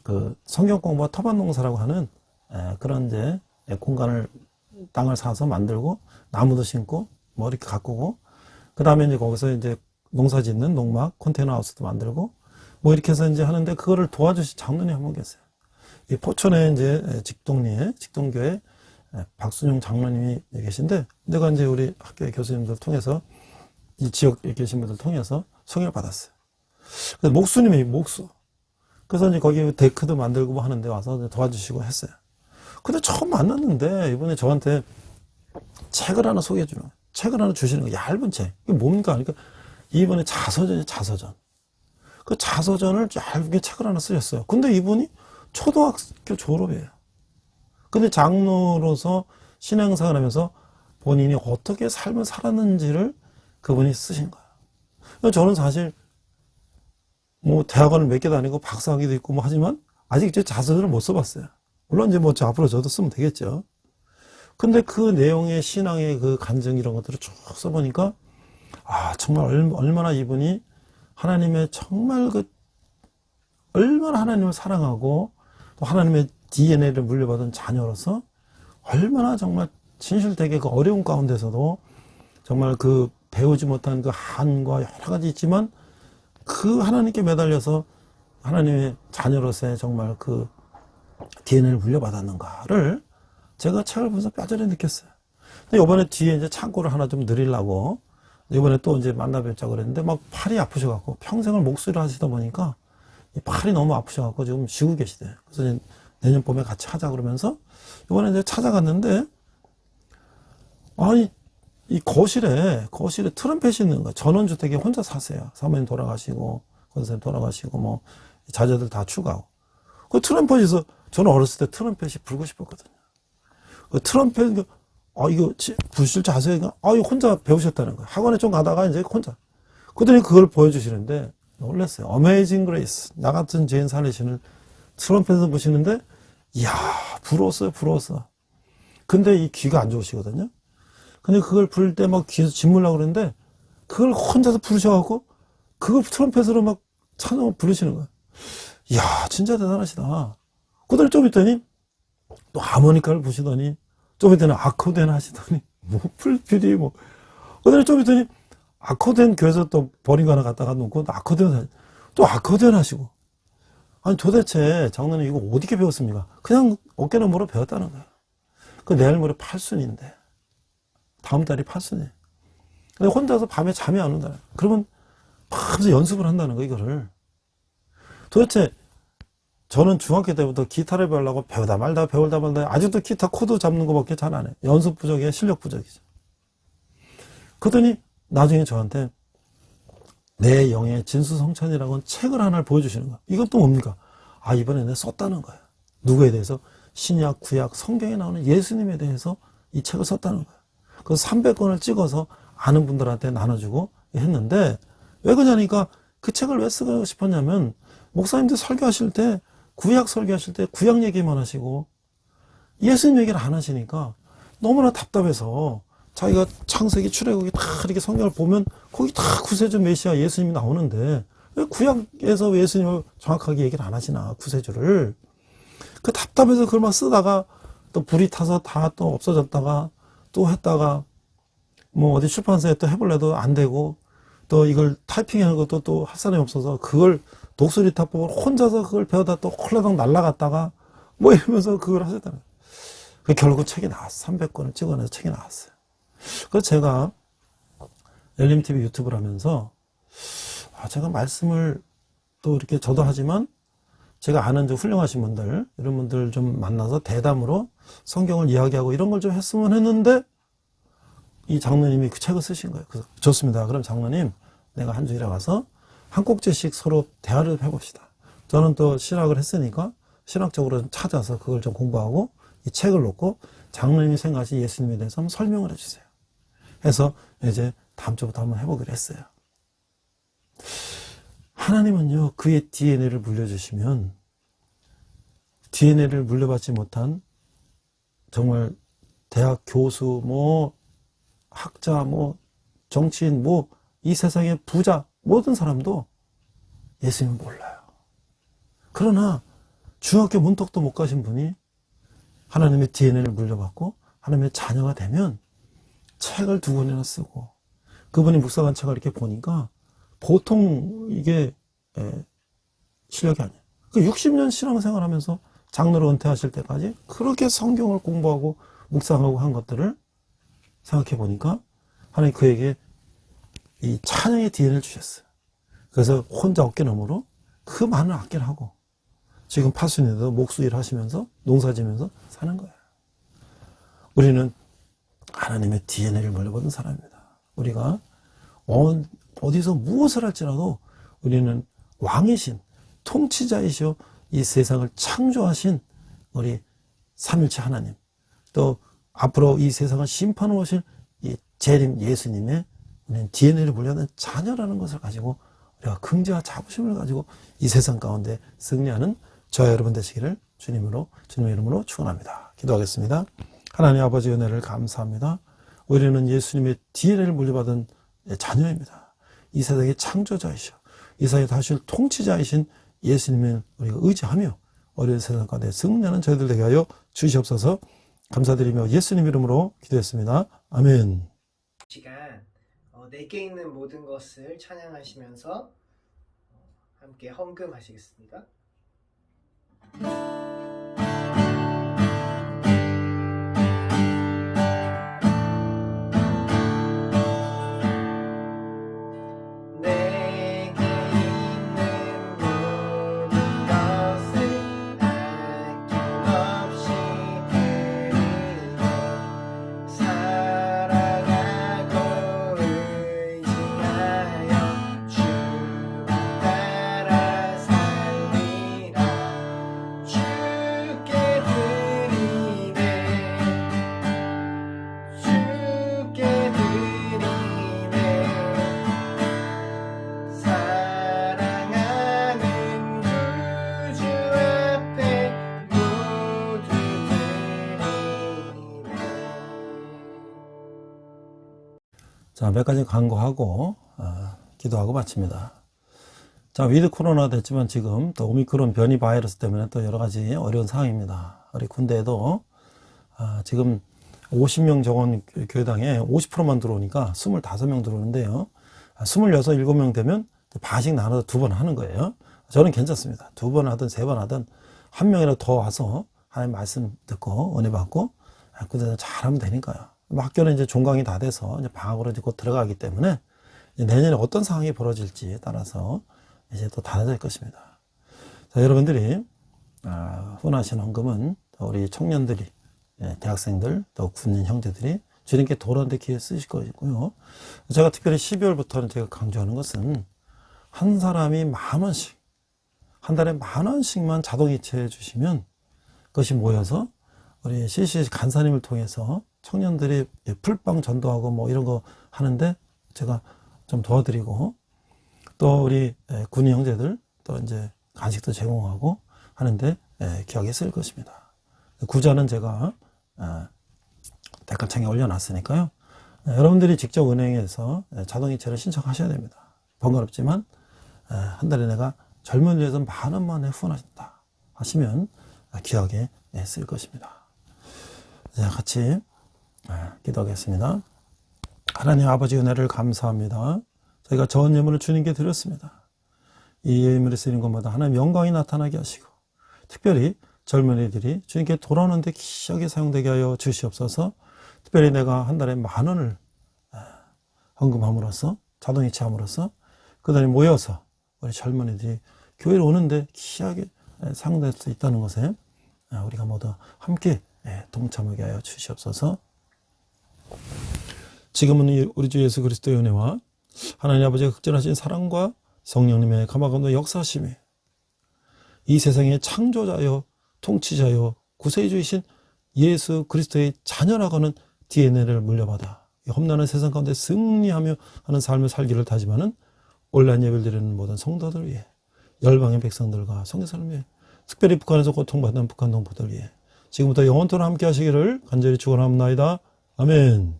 E: 그 성경 공부와 터반 농사라고 하는 그런 이제 공간을, 땅을 사서 만들고 나무도 심고 뭐 이렇게 가꾸고, 그 다음에 이제 거기서 이제 농사 짓는 농막 컨테이너 하우스도 만들고 뭐 이렇게 해서 이제 하는데, 그거를 도와주신 장로님 한 분 계세요. 이 포천에 이제 직동교회 박순용 장로님이 계신데, 내가 이제 우리 학교의 교수님들 통해서, 이 지역에 계신 분들 통해서 소개를 받았어요. 그래서 목수님이 목수. 그래서 이제 거기 데크도 만들고 뭐 하는데 와서 도와주시고 했어요. 근데 처음 만났는데 이번에 저한테 책을 하나 소개해 주는 거예요. 책을 하나 주시는 거예요. 얇은 책. 이게 뭡니까? 그러니까 이번에 자서전이에요, 자서전. 그 자서전을 얇게 책을 하나 쓰셨어요. 근데 이분이 초등학교 졸업이에요. 근데 장로로서 신앙생활 하면서 본인이 어떻게 삶을 살았는지를 그분이 쓰신 거예요. 저는 사실 뭐 대학원을 몇 개 다니고 박사학위도 있고 뭐 하지만 아직 제 자서전을 못 써봤어요. 물론 이제 뭐 앞으로 저도 쓰면 되겠죠. 근데 그 내용의 신앙의 그 간증 이런 것들을 쭉 써보니까, 정말 얼마나 이분이 하나님의 정말 얼마나 하나님을 사랑하고 또 하나님의 DNA를 물려받은 자녀로서 얼마나 정말 진실되게 그 어려운 가운데서도 정말 그 배우지 못한 그 한과 여러 가지 있지만 그 하나님께 매달려서 하나님의 자녀로서의 정말 그 DNA를 물려받았는가를 제가 책을 보면서 뼈저리 느꼈어요. 근데 이번에 뒤에 이제 창고를 하나 좀 늘리려고 이번에 또 이제 만나 뵙자고 그랬는데, 막 팔이 아프셔갖고 평생을 목수를 하시다 보니까 이 팔이 너무 아프셔갖고 지금 쉬고 계시대요. 그래서 내년 봄에 같이 하자 그러면서 이번에 이제 찾아갔는데, 아니, 이 거실에 트럼펫이 있는 거야. 전원주택에 혼자 사세요. 사모님 돌아가시고, 권사님 돌아가시고, 뭐, 자녀들 다 추가하고. 그 트럼펫에서, 저는 어렸을 때 트럼펫이 불고 싶었거든요. 그 트럼펫, 이거 부실 줄 아세요? 이거 혼자 배우셨다는 거예요. 학원에 좀 가다가 이제 혼자. 그들이 그걸 보여주시는데, 놀랐어요. 어메이징 그레이스. 나 같은 죄인 살리시는 트럼펫을 보시는데, 이야, 부러웠어. 근데 이 귀가 안 좋으시거든요. 근데 그걸 부를 때 막 귀에서 짓물라고 그러는데, 그걸 혼자서 부르셔갖고, 그걸 트럼펫으로 막 찬양을 부르시는 거예요. 이야, 진짜 대단하시다. 그다음에 좀 있더니, 또 하모니카를 부시더니, 좀 있더니 아코디언 하시더니, 뭐, 풀필이 뭐, 그다음에 좀 있더니, 아코디언 교회에서 또 버린 거 하나 갖다가 놓고, 또 아코디언 하시고. 아니, 도대체 장로님 이거 어떻게 배웠습니까? 그냥 어깨너머로 배웠다는 거예요. 그 내일 모레 팔순인데. 다음 달이 팔순이에요. 근데 혼자서 밤에 잠이 안 온다. 그러면 밤새 연습을 한다는 거, 이거를. 도대체 저는 중학교 때부터 기타를 배우려고 배우다 말다 아직도 기타 코드 잡는 거밖에 잘 안 해요. 연습 부족이에요, 실력 부족이죠. 그러더니 나중에 저한테 내 영의 진수성찬이라고 책을 하나를 보여주시는 거야. 이것도 뭡니까? 이번에 내가 썼다는 거야. 누구에 대해서? 신약, 구약, 성경에 나오는 예수님에 대해서 이 책을 썼다는 거야. 그래서 300권을 찍어서 아는 분들한테 나눠주고 했는데, 왜 그러냐니까 그 책을 왜 쓰고 싶었냐면, 목사님들 설교하실 때, 구약 설교하실 때 구약 얘기만 하시고 예수님 얘기를 안 하시니까 너무나 답답해서, 자기가 창세기, 출애굽기 다 이렇게 성경을 보면 거기 다 구세주 메시아 예수님이 나오는데 왜 구약에서 왜 예수님을 정확하게 얘기를 안 하시나, 구세주를. 그 답답해서 그걸 막 쓰다가 또 불이 타서 다 또 없어졌다가 또 했다가 뭐 어디 출판사에 또 해볼래도 안 되고, 또 이걸 타이핑하는 것도 또 할 사람이 없어서 그걸 독수리 타법을 혼자서 그걸 배우다 또 홀라당 날라갔다가 뭐 이러면서 그걸 하셨다는 거예요. 결국 책이 나왔어. 300권을 찍어내서 책이 나왔어요. 그래서 제가 엘림TV 유튜브를 하면서 제가 말씀을 또 이렇게 저도 하지만 제가 아는 좀 훌륭하신 분들, 이런 분들 좀 만나서 대담으로 성경을 이야기하고 이런 걸 좀 했으면 했는데, 이 장로님이 그 책을 쓰신 거예요. 그래서 좋습니다. 그럼 장로님, 내가 한 주일에 와서 한 꼭지씩 서로 대화를 해봅시다. 저는 또 신학을 했으니까 신학적으로 찾아서 그걸 좀 공부하고 이 책을 놓고 장로님이 생각하신 예수님에 대해서 한번 설명을 해주세요. 해서 이제 다음 주부터 한번 해보기로 했어요. 하나님은요, 그의 DNA를 물려주시면 DNA를 물려받지 못한 정말 대학 교수, 뭐 학자, 뭐 정치인, 뭐 이 세상의 부자, 모든 사람도 예수님을 몰라요. 그러나 중학교 문턱도 못 가신 분이 하나님의 DNA를 물려받고 하나님의 자녀가 되면 책을 2권이나 쓰고, 그분이 묵상한 책을 이렇게 보니까 보통 이게 실력이 아니에요. 60년 신앙생활 하면서 장로로 은퇴하실 때까지 그렇게 성경을 공부하고 묵상하고 한 것들을 생각해 보니까 하나님 그에게 이 찬양의 DNA를 주셨어요. 그래서 혼자 어깨너머로 그 많은 악기를 하고 지금 파순에도 목수일 하시면서 농사지면서 사는 거예요. 우리는 하나님의 DNA를 물려받은 사람입니다. 우리가 어디서 무엇을 할지라도 우리는 왕이신 통치자이시오, 이 세상을 창조하신 우리 삼일체 하나님, 또 앞으로 이 세상을 심판해 오실 이 재림 예수님의 우리는 DNA를 물려받은 자녀라는 것을 가지고 우리가 긍지와 자부심을 가지고 이 세상 가운데 승리하는 저와 여러분 되시기를 주님의 이름으로 축원합니다. 기도하겠습니다. 하나님 아버지 은혜를 감사합니다. 우리는 예수님의 DNA를 물려받은 자녀입니다. 이 세상의 창조자이시오, 이 세상에 다실 통치자이신 예수님을 우리가 의지하며 어려운 세상 가운데 승리하는 저희들 되게 하여 주시옵소서. 감사드리며 예수님 이름으로 기도했습니다. 아멘.
A: 시간 내게 있는 모든 것을 찬양하시면서 함께 헌금하시겠습니다. 내게 있는 모든 것을 아끼고
E: 자, 몇 가지 광고하고 기도하고 마칩니다. 자, 위드 코로나 됐지만 지금 또 오미크론 변이 바이러스 때문에 또 여러 가지 어려운 상황입니다. 우리 군대에도 지금 50명 정원 교회당에 50%만 들어오니까 25명 들어오는데요. 26, 7명 되면 반씩 나눠서 2번 하는 거예요. 저는 괜찮습니다. 2번 하든 3번 하든 한 명이라도 더 와서 하나님 말씀 듣고 은혜 받고 군대에서 잘하면 되니까요. 학교는 이제 종강이 다 돼서 이제 방학으로 이제 곧 들어가기 때문에 이제 내년에 어떤 상황이 벌어질지에 따라서 이제 또 달라질 것입니다. 자, 여러분들이 후원하신 헌금은 우리 청년들이, 대학생들, 또 군인 형제들이 주님께 돌아오는 기회 쓰실 것이고요. 제가 특별히 12월부터는 제가 강조하는 것은 한 사람이 10,000원씩, 한 달에 10,000원씩만 자동이체해 주시면 그것이 모여서 우리 CC 간사님을 통해서 청년들이 풀빵 전도하고 뭐 이런 거 하는데 제가 좀 도와드리고, 또 우리 군인 형제들 또 이제 간식도 제공하고 하는데 기억에 쓸 것입니다. 구자는 제가 댓글창에 올려놨으니까요. 여러분들이 직접 은행에서 자동이체를 신청하셔야 됩니다. 번거롭지만 한 달에 내가 젊은 위해서 10,000원만에 후원하신다 하시면 기억에 쓸 것입니다. 자, 같이 기도하겠습니다. 하나님 아버지 은혜를 감사합니다. 저희가 전 예물을 주님께 드렸습니다. 이 예물을 쓰는 것마다 하나님 영광이 나타나게 하시고, 특별히 젊은이들이 주님께 돌아오는데 기시하게 사용되게 하여 주시옵소서. 특별히 내가 한 달에 10,000원을 헌금함으로써, 자동이체함으로써 그들이 모여서 우리 젊은이들이 교회를 오는데 기시하게 사용될 수 있다는 것에 우리가 모두 함께 동참하게 하여 주시옵소서. 지금은 우리 주 예수 그리스도의 은혜와 하나님 아버지의 극진하신 사랑과 성령님의 감화감도 역사하심이 이 세상의 창조자여 통치자여 구세주이신 예수 그리스도의 자녀라고는 DNA를 물려받아 험난한 세상 가운데 승리하며 하는 삶을 살기를 다짐하는 온라인 예배를 드리는 모든 성도들 위해, 열방의 백성들과 성교사를 위해, 특별히 북한에서 고통받는 북한 동포들 위해 지금부터 영원토록 함께 하시기를 간절히 축원합니다. 아멘.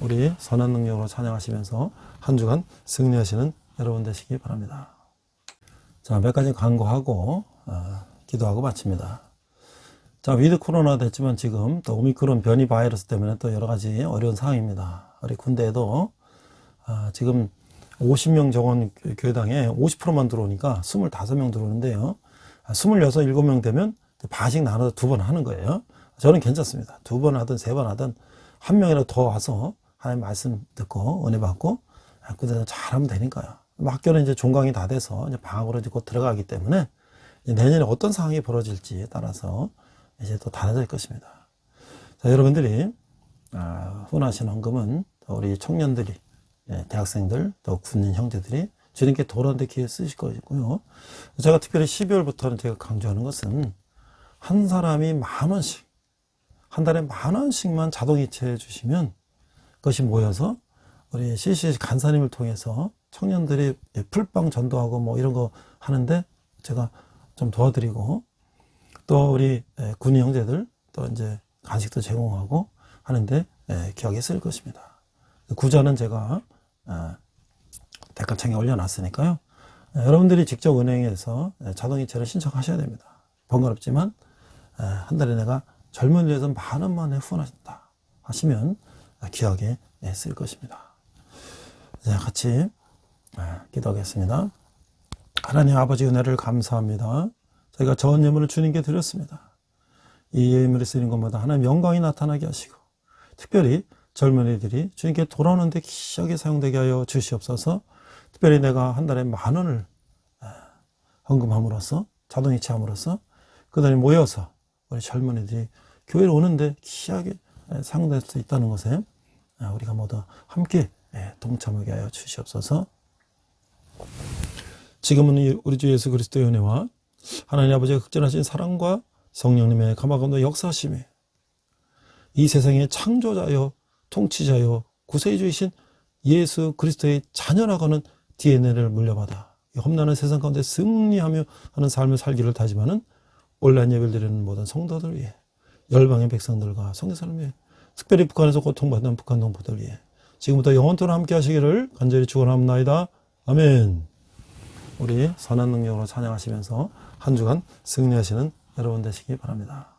E: 우리 선한 능력으로 찬양하시면서 한 주간 승리하시는 여러분 되시기 바랍니다. 자, 몇 가지 광고하고 기도하고 마칩니다. 자, 위드 코로나 됐지만 지금 또 오미크론 변이 바이러스 때문에 또 여러 가지 어려운 상황입니다. 우리 군대에도 지금 50명 정원 교회당에 50%만 들어오니까 25명 들어오는데요. 26, 7명 되면 반씩 나눠서 2번 하는 거예요. 저는 괜찮습니다. 2번 하든 3번 하든 한 명이라도 더 와서 하나님 말씀 듣고 은혜 받고 군대에서 잘하면 되니까요. 학교는 이제 종강이 다 돼서 이제 방학으로 이제 곧 들어가기 때문에 이제 내년에 어떤 상황이 벌어질지에 따라서 이제 또 달라질 것입니다. 자, 여러분들이 후원하신 헌금은 우리 청년들이, 대학생들, 또 군인 형제들이 주님께 돌아오는 기회 쓰실 것이고요. 제가 특별히 12월부터는 제가 강조하는 것은 한 사람이 10,000원씩, 한 달에 10,000원씩만 자동이체해 주시면 그것이 모여서 우리 CC 간사님을 통해서 청년들이 풀빵 전도하고 뭐 이런 거 하는데 제가 좀 도와드리고, 또 우리 군인 형제들 또 이제 간식도 제공하고 하는데 기억에 쓸 것입니다. 구자는 제가 댓글창에 올려놨으니까요. 여러분들이 직접 은행에서 자동이체를 신청하셔야 됩니다. 번거롭지만 한 달에 내가 젊은 위해서 10,000원만에 후원하신다 하시면 기억에 쓸 것입니다. 자, 같이 기도하겠습니다. 하나님 아버지 은혜를 감사합니다. 저희가 전 예물을 주님께 드렸습니다. 이 예물을 쓰는 것마다 하나님 영광이 나타나게 하시고, 특별히 젊은이들이 주님께 돌아오는데 기시하게 사용되게 하여 주시옵소서. 특별히 내가 한 달에 10,000원을 헌금함으로써, 자동이체함으로써 그들이 모여서 우리 젊은이들이 교회를 오는데 기시하게 사용될 수 있다는 것에 우리가 모두 함께 동참하게 하여 주시옵소서. 지금은 우리 주 예수 그리스도의 은혜와 하나님 아버지의 극진하신 사랑과 성령님의 감화감도 역사하심이 이 세상의 창조자여 통치자여 구세주이신 예수 그리스도의 자녀라고는 DNA를 물려받아 험난한 세상 가운데 승리하며 하는 삶을 살기를 다짐하는 온라인 예배를 드리는 모든 성도들 위해, 열방의 백성들과 성교사를 위해, 특별히 북한에서 고통받는 북한 동포들 위해 지금부터 영원토록 함께 하시기를 간절히 축원합니다. 아멘. 우리 선한 능력으로 찬양하시면서 한 주간 승리하시는 여러분 되시기 바랍니다.